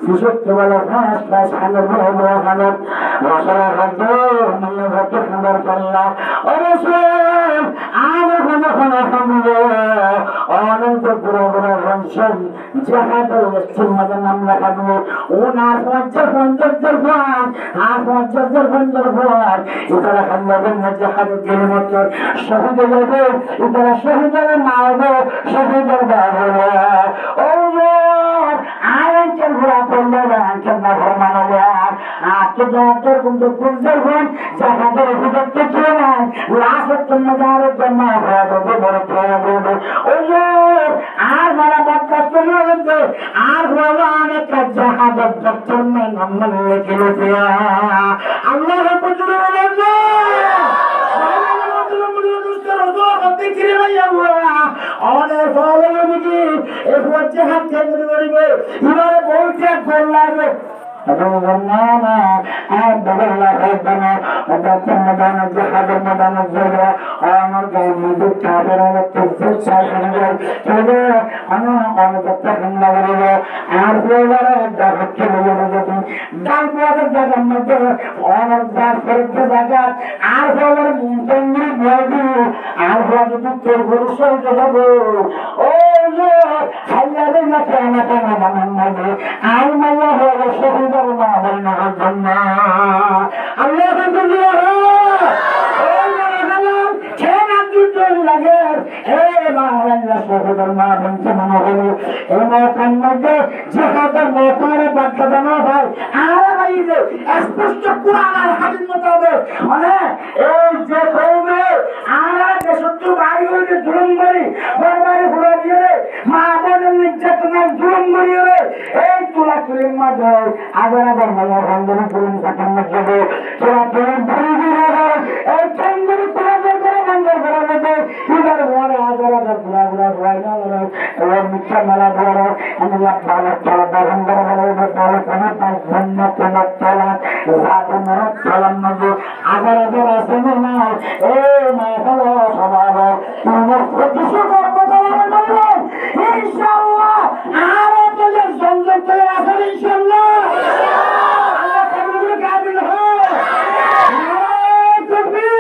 বিশুদ্ধ বলে ফাঁস খানের বলে খানের মশলা খাদ্য মূল্য ভক্ত খাবার পাল্লা অবশ্যই আর খানা খানা খাবো অনেক গুড়া গুড়া বংশন জাহাদের মধ্যে নাম লেখাবো ও না পঞ্চাশ পঞ্চাশের পর আর পঞ্চাশের পঞ্চাশ পর ইতারা খান্দাবেন না জাহাদের গেলে মতো শহীদের যাবে ইতারা শহীদের মা হবে শহীদের বাবা ও আয়নকে ঘোরা করলে আয়নকে না ঘর মানবে আজকে ডক্টর কিন্তু বুঝতে হন জাহাদের অভিযোগ ছিল না লাশের জন্য যাওয়ার জন্য বড় প্রয়োগ ওই আর মারা বদকাজ চলে গেছে আর হলো অনেক জাহাদের ডক্টর নেই নাম্বার লিখে গেছে আল্লাহ বুঝতে বলেন না অনেক ভালো নাকি এই হচ্ছে হাত কেন্দ্র করিবে এবারে বলছে ফোন লাগবে ربنا أعبد الله ربنا وبطن مدان الجحد المدان الزهرة وعمر قوم بالكافر والتفسير ساكنة كذا أنا بطن الله أعرف الله دعوة كل يوم دعوة الجحد المدان وعمر ذاكر الجزاء أعرف الله منتظر بيدي أعرف الله تطور الشيء جذبه أوه حيا لنا كان من النبي علم الله ورسوله ما بين الجنة الله يقول كان عبد الله ايه ما الله شهد ما بنت منه اما كان مجد جهاد الموتار بدنا ভাই আর ভাই যে স্পষ্ট কোরআন আর হাদিস মোতাবেক মানে এই যে কওমে আর যে শত্রু ভাই হইতে জুলুম করি বারবার ঘুরে দিয়ে মা বোনের নির্যাতনের জুলুম করিয়ে এই তুলা তুলির মাঝে আবার আবার মায়া রঙ্গনে তুলুন কাটার মধ্যে তোরা তুলেন ধরে দিয়ে এই চন্দ্রের তুলা করে মঙ্গল করে মধ্যে এবার ওরা আবার আবার ঘুরা ঘুরা ঘুরাই না ওরা মিথ্যা মেলা ধরে আমি ভালো চলা বাগান করে বলে ভালো কোনো পাঁচ ধন্য তোমার চলা রাতে মরত চলার মধ্যে আবার আবার আসে না এই মায়া হলো স্বভাব কিছু করবো বললেন ইনশাআল্লাহ আর তোদের সংযোগ চলে আসেন ইনশাআল্লাহ আল্লাহ কবুল কাবিল হয় তাকবীর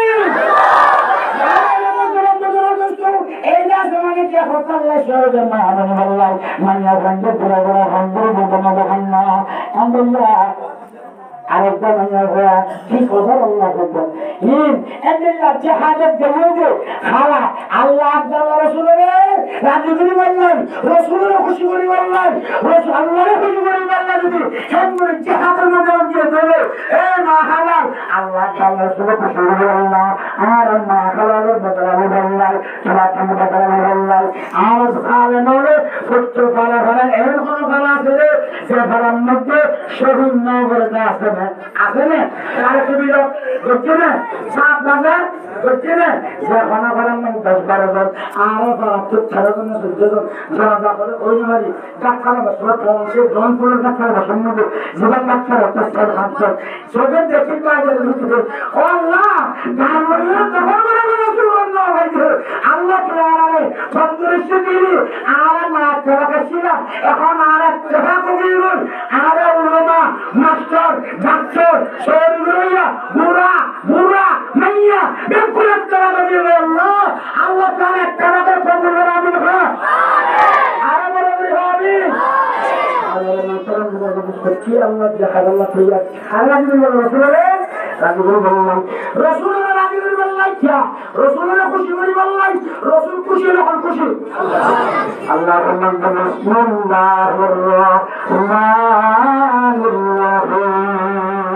এই না সমানে কি হতো আল্লাহ সরজ মাহমুদ আল্লাহ মানিয়া গন্ধ পুরা পুরা গন্ধ বদনা বদনা আল্লাহ আরেকটা মানিয়া গয়া কি কথা আল্লাহ করবেন ইন এদিল্লাহ জিহাদের জমিতে খালা আল্লাহ আল্লাহ রাসূলের রাজি করে বললেন রাসূলের খুশি করে বললেন রাসূল আল্লাহর খুশি করে বললেন যদি কেমন জিহাদের মধ্যে দিয়ে দেবে এই মা খালা আল্লাহ তাআলা রাসূলের খুশি করে বললেন আর মা খালার বদলা বললেন সালাতের বদলা বললেন আর সালে নলে সত্য ফালা ফালা এর কোন ফালা আছে যে ফালার মধ্যে শহীদ নগরটা আছে আছে না তার তুমি লোক বুঝছে না 7,000 বুঝছে না যে খানা খানা মানে 10-12 আর তো ছাড়া কোনো সুযোগ জানা করে ওই মারি ডাক্তার বসরা পৌঁছে জন করে ডাক্তার বসন্ন জীবন ডাক্তার অত্যাচার হাতে সবে দেখি কাজের ভিতরে ও আল্লাহ গামলা তখন বলে সুবহানাল্লাহ আল্লাহ তাআলা সন্তুষ্ট দিলি আর মা তোরা ছিল এখন আর দেখা করিল আর উলমা মাস্টার ডাক্তার খাদাল্লাহ কইয়া আর রাজি করি রসুলের রাজি করি বললাম রসুলের রাজি করি বললাই কিয়া রসুলের খুশি করি বললাই রসুল খুশি হলে কোন খুশি আল্লাহ বললেন বিসমিল্লাহির রাহমানির রাহিম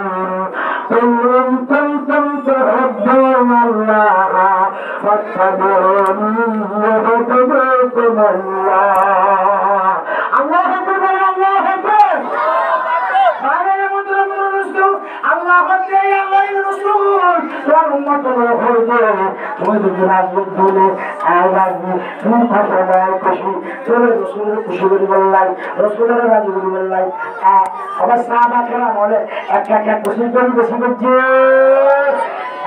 إن كنتم تحبون الله فاتبعوني يحببكم الله الله أكبر الله أكبر আল্লাহ বললে আল্লাহ রাসূল তোর উম্মত হইছে তুই যদি রাজুক বলে আওয়াজ তুমি ফাসায় খুশি তোর রাসূলের খুশি বলি বললাই রাসূলের রাজি বলি বললাই আবার সাহাবা কেরাম বলে একটা একটা খুশি করি বেশি করছে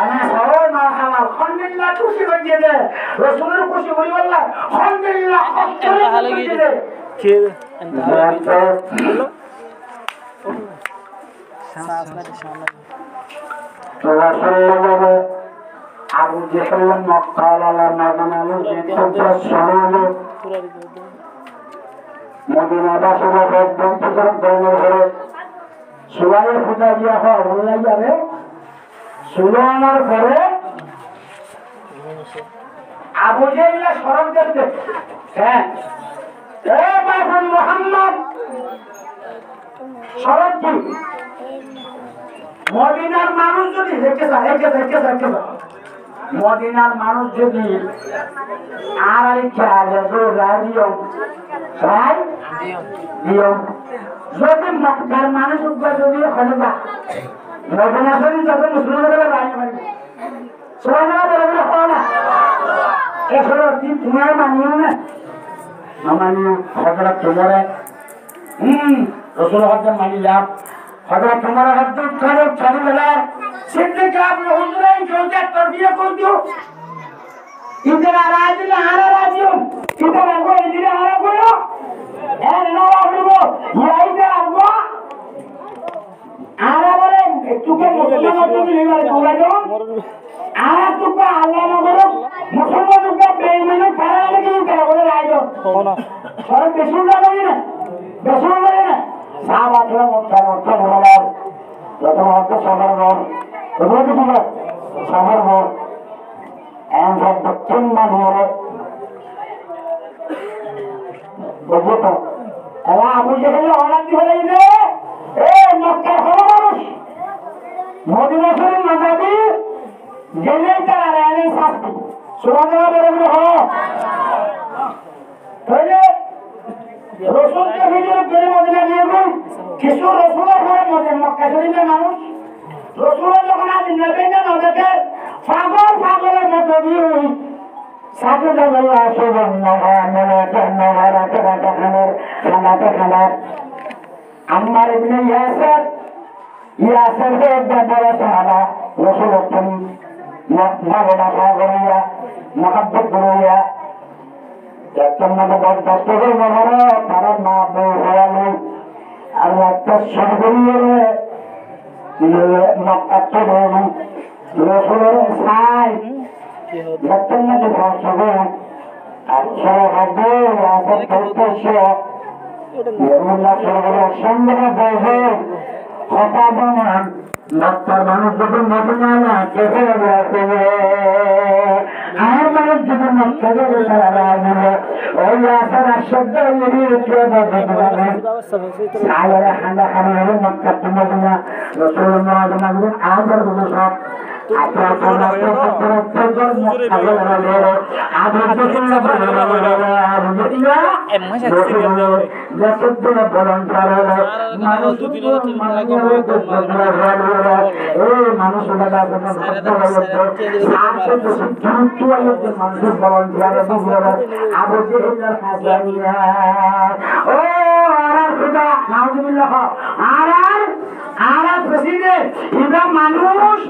আমি সবাই না খাওয়া আলহামদুলিল্লাহ খুশি করছে দে রাসূলের খুশি বলি বললাই আলহামদুলিল্লাহ খুশি দে কে আবু জেহেল মক্কার মদিনার মদিনাবাসীরা একদম ঘরে সুলাইয়ের পূজা দিয়া হয় বললাই যাবে সুলাইমার ঘরে আবু জেহেল শরম দেখতে হ্যাঁ মোহাম্মদ শরৎ কি মদিনার মানুষ যদি মদিনার মানুষ যদি আর যদি মক্কার মানুষ যদি ওখানে যা মদিনা শরীফ যত মুসলিমদের রায় পারবে সবাই বলে হয় না এসব তোমার মানিও না মানিও হজরত তোমার রসুল হজরত মানিলাম হজরত তোমার হজরত খারো ছাড়ি বেলা সিদ্দিক আপনি হুজুরাই জোজা তরবিয়া করে দিও ইধর রাজি না আর রাজিও ইধর আগো ইধর আর আগো এ নওয়া হইবো ইয়াইতে আগো আর বলে তুকে মুসলমান তুমি লিবারে তোমরা যাও আর তুকে আল্লাহ নগর মুসলমান তুকে বেঈমানে তারা লাগি করে বলে রাইজো কোনা সব বেশুল লাগে না বেশুল লাগে না সাহাবারা মক্কা বলার যখন হচ্ছে শহর বল এগুলো কি বলে শহর বল এমন দক্ষিণ মানে বুঝলো তো এরা আবু জেহেল অনেক দিবে রে এ মক্কা হলো মানুষ মদিনা শরীফ না যাবি জেলে তারা রানে শাস্তি সুবহানাল্লাহ বলে হো তাহলে রসুলকে হিজরত করে মদিনা নিয়ে গেল কিছু রসুলের ঘরে মক্কা শরীফের মানুষ রসুলের যখন আজ নেবে না দেখে পাগলের মতো দিয়ে সাথে যাবে আসবেন খানার আমার এমনি ইয়াসের বড় সাহাবা রসুল ভাবনা করিয়া মহাব্বত করিয়া বরদাস্ত করে তারা মা বউ হওয়া নেই আর একটা সরগরিয়ে রসুলের সাই যতন মধ্যে ভাষবে আর সরবে আসর করতেছে সন্দেহ বলবে কথা বানান মক্কার মানুষ যখন মদিনা না কেটে রাখবে আর মানুষ যখন মক্কা যাবে তারা আসবে ওই আসার আশ্চর্য সায়রা খান্ডা খানা হবে মক্কা তো মদিনা রসুল মদিনা আবার বলে সব মানুষ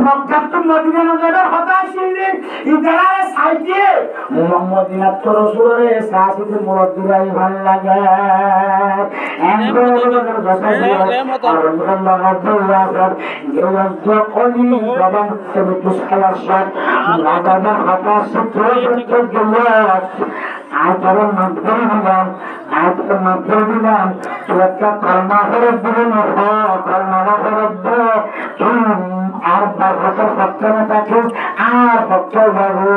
মক্কার তো মদিনা নগরের হতাশিনে ইদারা সাইতে মদিনার তো রসুলের সাথে মুরদ্দিরাই ভালো লাগে আজকের মধ্যে দিলাম আজকের মধ্যে দিলাম তুই একটা কর্মা ফেরত দিবেন কর্মা ফেরত দে আর বছর সত্য না থাকিস আর সত্য যাবো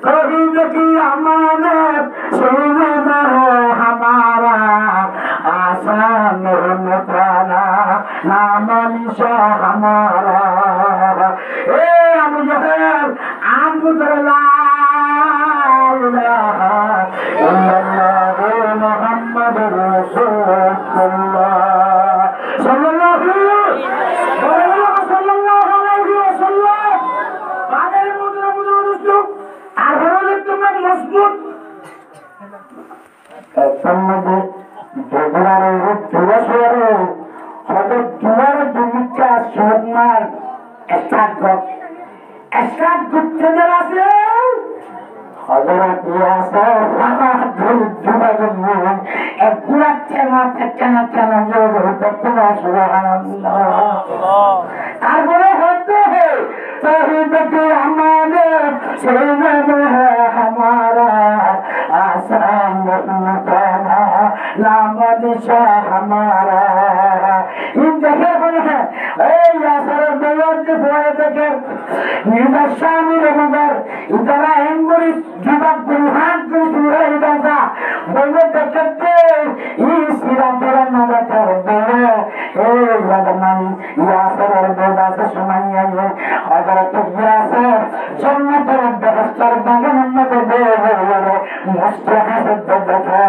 कभी की अमानत सुनना हमारा आसान मचाना नाम निशा हमारा ए अबू जहल आम मोहम्मद रसूलुल्लाह सल्लल्लाहु अलैहि वसल्लम बादल मुद्रा আর হলো তোমার মজবুত সম্মদে বগুড়ার দুয়াশরে হবে তোমার দুমিটা সোনার স্টার্ট করতে যাচ্ছে হযরত ইয়াসর ফাহাদুল জুবাইর এক পুরা কেনা যোগ করতে সুবহানাল্লাহ তারপরে হতে तौहीद की अमानत सीने में है हमारा आसान मकाना नाम निशा हमारा इन देखे बने हैं ए यासर देवर के बोए देखे निदर्शानी रमगर इधर एंगुरी जुबाब गुरुहान की सूरह इधर बोले देखते इस सिरा तेरा नजर कर दे ए यदमन यासर बेदा से सुनाइए हजरत यासर जन्नत बहस्तर बगन में दे वो मुस्तहद देखा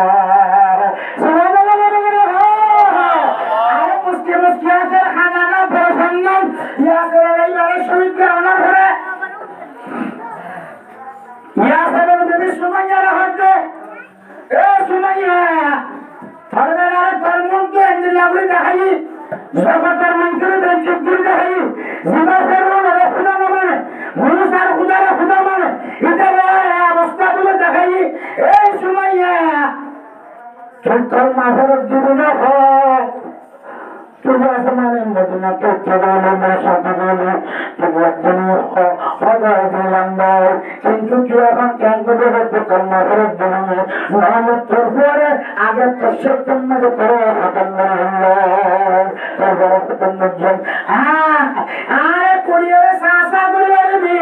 सुभान अल्लाह अरे मुस्किल यासर खाना ना प्रसन्न यासर नहीं वाले शहीद के ऑनर है यासर ने सुमैया रहते ए सुमैया फरमाना फरमान के अंदर लागली देखाई जगतर मंत्र में चित्र देखाई जिबा फरमान खुदा माने मुसार खुदा माने इधर अवस्था में देखाई ए सुमैया तुम माफरत जीवना हो तुझे समाने मदीना के चले में शादी तुझे दुनिया होगा दिलंदा किंतु क्या हम क्या करें तो करना है दुनिया मोहम्मद तोरे आगे तशक्कुर में करो खत्म नहीं तो जरा खत्म जन अरे पुलियो सासा गुरुवार भी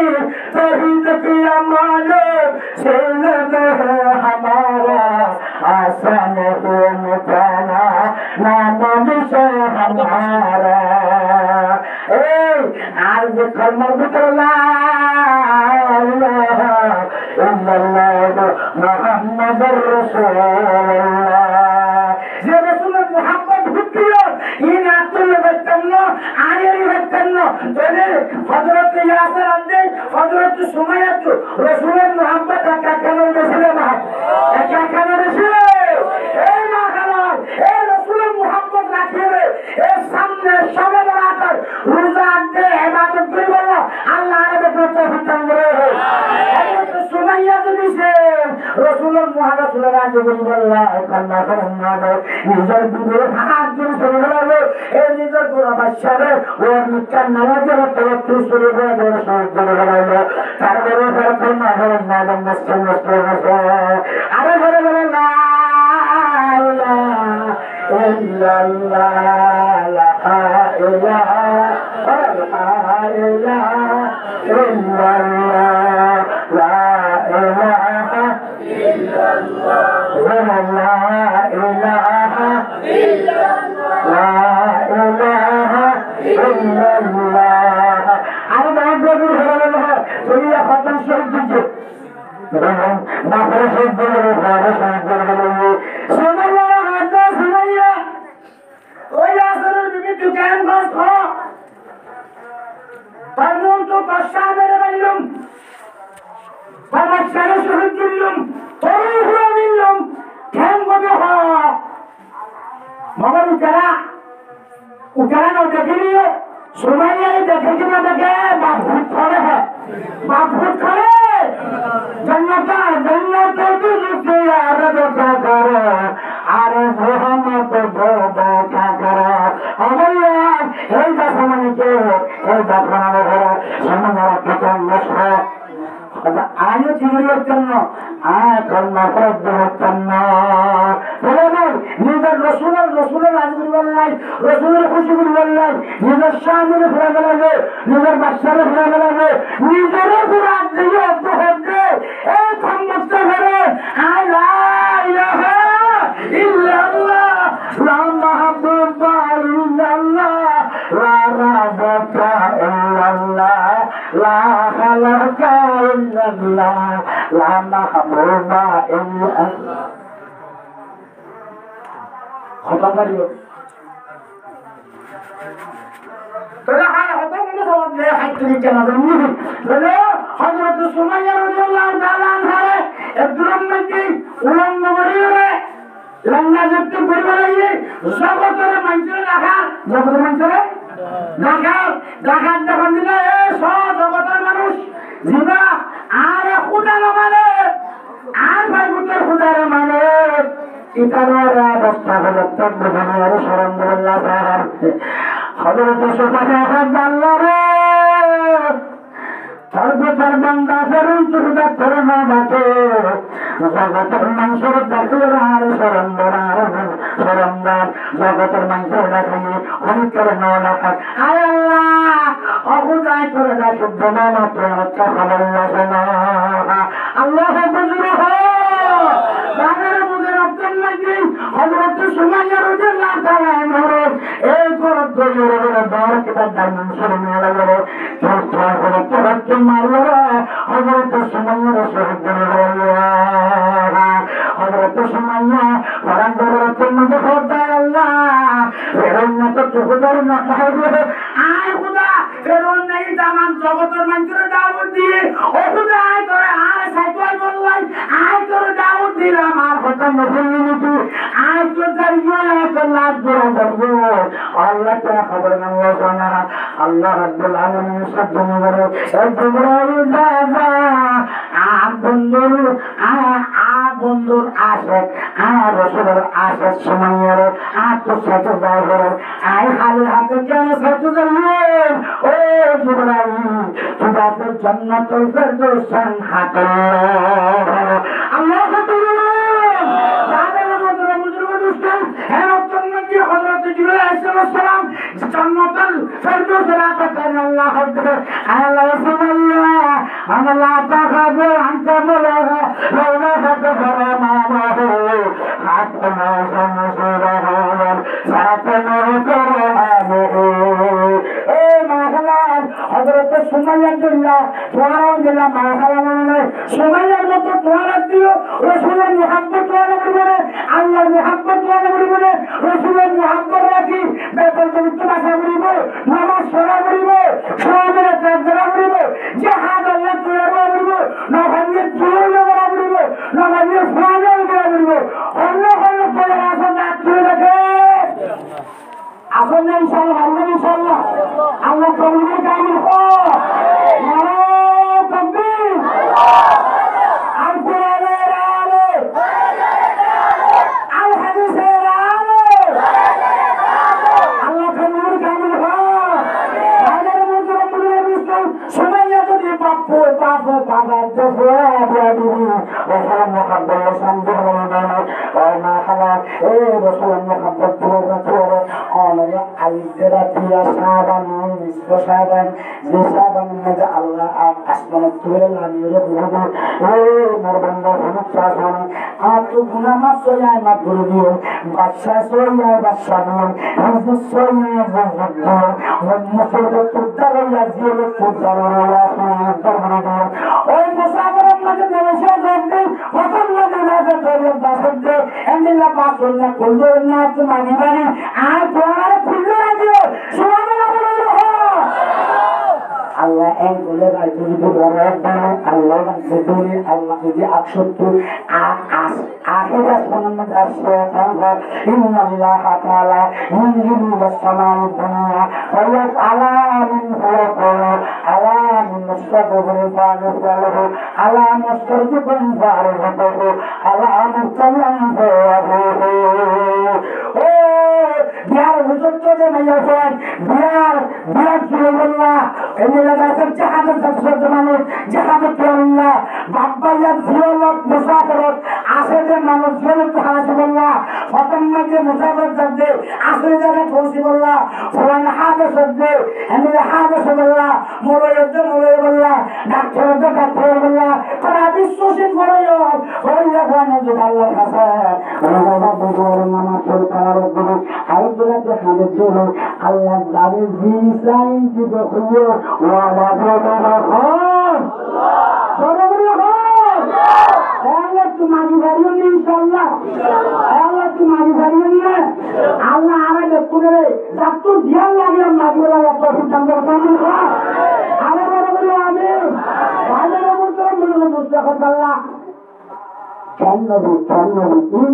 तौहीद की अमानत सीने में है हमारा आसान है मचाना नाम निशा हमारा ए आज कलमा बितला मोहम्मद रसूलुल्लाह जे रसूल मोहम्मद हुक्कियो इन आतुल बतन्नो आयरी बतन्नो तने हजरत यासर अंदे हजरत सुमैया रसूल मोहम्मद का कानो बेसले ना का कानो बेसले ए ना कानो ए रसूल मोहम्मद রাখিয়ে এর সামনে সবে বরাবর রোজা আনতে ইবাদত করে বলল আল্লাহর বেতন হুকুম করে হযরত সুমাইয়া দিছে রাসূল মুহাম্মদ সাল্লাল্লাহু আলাইহি ওয়াসাল্লাম কান্না করেন না নিজের বিবেক হাত দিয়ে চলে গেল এই নিজের গোরা বাদশারে ওর নিকার নামাজের তওয়াক্কুল শুরু করে দেওয়ার সুযোগ করে গেল তারপরে ফেরত না হলো না মুসলিম আরে ঘরে বলে না ইলাহা ইল্লাল্লাহ লা ইলাহা ইল্লাল্লাহ লা ইলাহা ইল্লাল্লাহ লা ইলাহা ইল্লাল্লাহ আর বান্দর হলো তুমি এখন শহীদ দিতে না করে শহীদ দিলে ভালো শহীদ দিলে সুবহানাল্লাহ আল্লাহ সুবহানাল্লাহ ওই আসরের বিবি দুকান ঘর খো পারুন তো দশা মেরে বাইলুম বাবার সারে শহীদ দিলুম তোর হুরা মিলুম কেন গবে হ মগর উতারা না দেখিলিও সুমাইয়া দেখে কিনা দেখে বাপ ভূত করে হ্যাঁ বাপ ভূত করে জন্নতা জন্নতে তুলতে আর দেখা করো আর রহমত দেখা করো আল্লাহ এই দেখা মানে কে এই দেখা মানে করো সামনে রাখতে নষ্ট আজ চিড়ির জন্য কন্যা জন্য নিজের রসুলের রাজগুলি বললাই রসুলের খুশিগুলি বললাই নিজের স্বামীর ঘুরে বেড়াবে নিজের বাচ্চারে ঘুরে বেড়াবে নিজেরও ঘুরে দিয়ে হচ্ছে এই সমস্ত ঘরে খতম করিও তোরা হায় হতো কিন্তু সব দিয়ে হাইতে কেন জানি বলে হযরত সুমাইয়া রাদিয়াল্লাহু তাআলা আনহা একদম নাকি উলঙ্গ করিয়ে লঙ্গা যুক্ত করে লাগিয়ে জগতের মঞ্চরে জগতের মঞ্চরে দেখার যখন দিলে সব জগতের মানুষ জিবা আর খুদা মানে আর ভাই গুটের খুদার মানে ইতার অবস্থা হলো তদ্রুপের শরণ বল্লা সাহার হযরত সুবহানাল্লাহ আল্লাহ রে সর্বতার বান্দা ফেরুন তুরদা করনা বাতে জগতের মানুষের দেখুর আর শরণদার জগতের মানুষের দেখাই অনেক করে নেওয়া দেখা আয় আল্লাহ অবুদায় করে দেখ শুদ্ধনা মাত্র হচ্ছে আল্লাহ আল্লাহ বুঝলো বাংলার বুঝে রক্তম নাকি হযরত সুমাইয়া রাদিয়াল্লাহু তাআলা আনহা এই করত জোরে বার কিতাব দান শুরু হলো তোর করত মারলো হযরত সুমাইয়া শহীদ হলো হযরত সুমাইয়া পরাঙ্গরের মধ্যে খোদা আল্লাহ ফেরন তো চোখদার না হবে আয় খোদা ফেরন নাই দামান জগতের মঞ্চরে দাওয়াত দিয়ে ও খোদা আয় করে আর সাইতোয় বললাই আয় করে দাওয়াত দিলাম আর কথা নবুল নীতি আয় তো জানিও তো লাভ করে দেবো আল্লাহ কে খবর আল্লাহ জানা আল্লাহ রাব্বুল আলামিন সব জমরে এই জিবরাইল দাদা বন্ধুর আশেক রসুলের আশেক সময়ের তো সাথে যাওয়ার আয় হালে হাতে কেন সাথে যাবেন ও জিবরাইল তোমাদের জান্নাতুল ফেরদৌস হাতে আল্লাহ হযরত জিবরাইল আলাইহিস সালাম জান্নাতুল ফেরদৌসের আকাশে আল্লাহ আকবার আল্লাহ সুবহানাল্লাহ আল্লাহ তাআলা আনতা মাওলানা লাউলা ফাতফারা মাহু হাতনা সমসুরাহু সাতনা কুরআনহু এ মাহলান হযরত সুমাইয়া দিল্লাহ তোরাও দিলা মাহলান সুমাইয়ার মতো তোরা দিও রাসূলের মুহাব্বত ওয়ালা বলে আল্লাহর মুহাব্বত ওয়ালা বলে রাসূলের মুহাব্বত রাখি বেতন পবিত্র ভাষা বলিব নামাজ পড়া বলিব সামনে তাজরা বলিব জিহাদ আল্লাহ তুইরা বলিব নভান্নে তুইরা বলিব নভান্নে ফাজল বলিব অন্য কোনো পড়া আছে না তুই দেখে আসলে ইনশাআল্লাহ আল্লাহ কবুল কামিল কো নারে তাকবীর আল কোরআনের আলো আল হাদিসের আলো আল্লাহ কবুল কামিল কো আমাদের মধ্যে রব্বুল সুমাইয়া যদি বাপু বাবার দেশে বিবি ওসব মুহাব্বত সম্পূর্ণ না না খালা এই রসুল মুহাব্বত পুরো অনর আলিদেরা দিয়া সাবান নিষ্প সাবান যে সাবান মধ্যে আল্লাহ আসমান তুলে লাগিয়ে বলবো এই মোর বন্ধা হলুদ সাবান আর তো গুনা মাছ সয়াই মাছ ধরে দিও বাচ্চা সয়াই বাচ্চা দিও নিজে সয়াই জগৎ দিও অন্য সর্বত তুদ্দার হইয়া জিয়ে তুদ্দার হইয়া সোনার ধরে দিও ওই মুসাফরের মাঝে দেশে গন্ডি প্রথম নদী রাজা ধরে বাসে এন্ডিলা পাস হইয়া করলো না তো মানি বানি আর তোমার খুললো না দিও সুবহানাল্লাহ আল্লাহ এক বলে রাইতে যদি বড় আল্লাহ যদি আল্লাহ যদি 68 আখের আসমানের মধ্যে আসছে ইন্নাল্লাহ তাআলা ইনজিলু ওয়াস-সামা'i দুনিয়া ওয়া আলা মিন ফাওকা আলা মিন মুস্তাকবিরি ফারিসালহু আলা মুস্তাজিবিন ফারিসালহু আলা মুস্তামিন ফারিসালহু ও বিহার হুজুর তো যে মাইয়াছেন বিহার সুবহানাল্লাহ এলাকার জাহাজের সবচেয়ে মানুষ জাহাজে আল্লাহ বাব্বাইয়া জিয়ালত মুসাফিরত আসে যে মানুষ জিয়ালত হাসিবুল্লাহ প্রথম যে মুসাফির যাবে আসে জায়গা পৌঁছিবুল্লাহ ফুরান হাবে সদ্দে এমনি হাবে সদুল্লাহ মোলাইবুল্লাহ ডাক্তারুল্লাহ তারা বিশ্বসিত বড়ইও হইয়া গানে যে আল্লাহর কাছে ওরা বড় নামাজ পড়ার জন্য আইদুল্লাহ যে হামদ জন্য আল্লাহ দাবি জিসাইন দিব খুঁজে ওয়ালা বড় আল্লাহ তোমারি বাড়িও নেই ইনশাআল্লাহ আল্লাহ তোমারি বাড়িও নেই আল্লাহ আরে দেখুনে যত ধ্যান লাগে মাগলা এত সিদ্ধান্ত কামিল কর আরে বড় আমিন ভাইদের মধ্যে বলবো মুস্তাফা আল্লাহ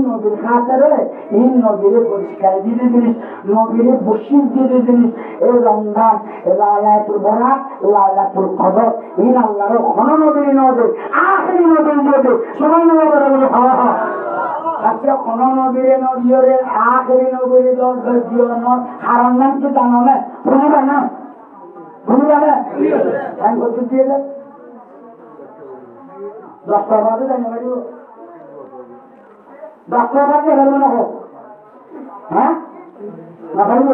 নবীর খাতারে এই নবীরে পরিষ্কার দিতে জিনিস নবীরে বসির দিতে জিনিস এই রমজান লাইলাতুল বরাত লাইলাতুল কদর এই আল্লাহর ঘন নবীর নজর আখেরি নবীর নজর সুবহানাল্লাহ বলে হ্যাঁ আচ্ছা ঘন নবীর নজরে আখেরি নবীর দরজা দিও না হারাম নাম কি জানো না ভুলবা না আমি কত দিয়ে দে 10টা বাজে জানি বাড়ি ডাক্তার বাজে হেলবে না হ্যাঁ না ভাইব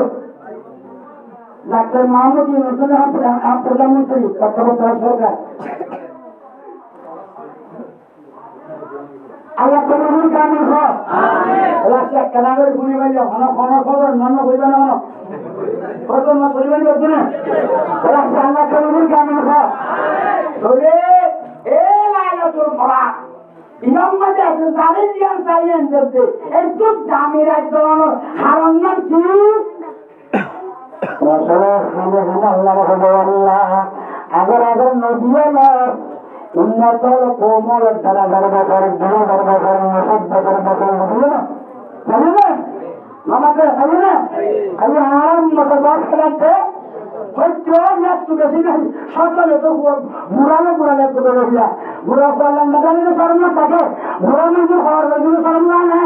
ডাক্তার মাহমুদ ইউনুস প্রধানমন্ত্রী তত্ত্বাবধায়ক সরকার আল্লাহ কবুল কামিল হোক আল্লাহ কানাগর গুনি বাইলে হন হন খবর নন কইবা না হন কত না কইবেন বলছেন আল্লাহ কবুল কামিল হোক ওরে এ লাইলাতুল বরাত ইমাম মাঝে আছে জানেন জিয়ান সাইয়েন দেখতে একটু দামি রাখতন হারাম নাম কি আল্লাহ আল্লাহ আগে নবী না উন্নত কোমল দ্বারা গর্ব করে গুরু গর্ব করে সভ্য গর্ব করে বুঝলো না জানি না আমাকে জানি না আমি আরাম মতো বাস খেলাচ্ছে হয়তো একটু বেশি নাই সকালে তো বুড়ালে করে রহিয়া বুড়া পারলাম না জানি না সরম না থাকে বুড়া মানুষ হওয়ার জন্য সরম না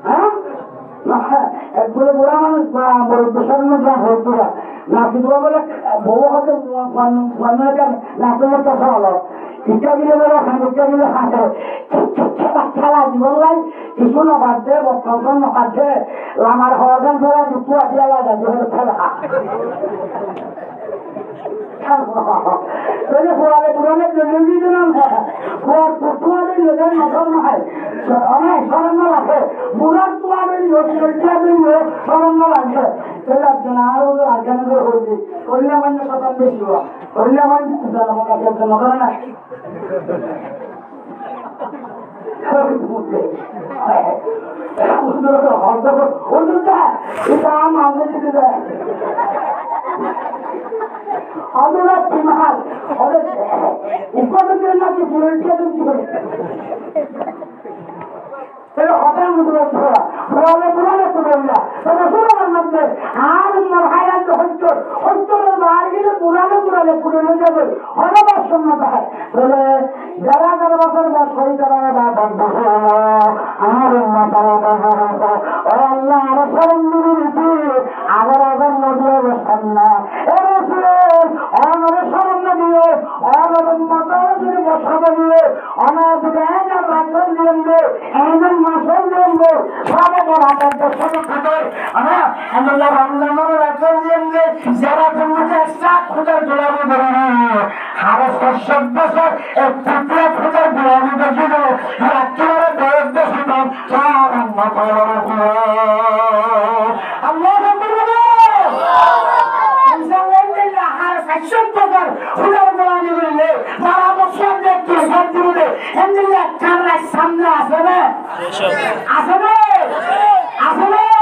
হ্যাঁ একবারে বুড়া মানুষ সরম না হতুরা না কিন্তু বলে বউ হতে নাচনের কথা হলো ইটা গিলে বলে ইটা গিলে হাতে খেলা জীবন লাই কিছু নকাটে বর্তমান নকাটে আমার হওয়ার ধরা দুটো আটিয়া লাগা খেলা পুরালে পুরালে অনেক সরন্ন লাগে বুড়ার তোমাদের সরন্ন লাগছে আরো আজ্ঞান করছি করলে মানে শতান বেশি হওয়া করলে মানে নগর না যারা যারা বছর শহীদ তারা আমার আল্লাহ আরো সরম আবার আবার নদী অবস্থান না অনরে সরম নদীও অনরম মতাও যদি বসাবো দিয়ে অনাথ রাখল দিয়ে এমন মাসল দিয়ে সব বড় আমরা আমরা রমজানের রাখলাম যে যারা তোমাকে একটা খোঁজার গোলামি করে না হারে 60 বছর এক পুত্র খোঁজার গোলামি দেখিল একেবারে বয়স বেশি নাম আল্লাহ সামনে আসবে আসবে আসবে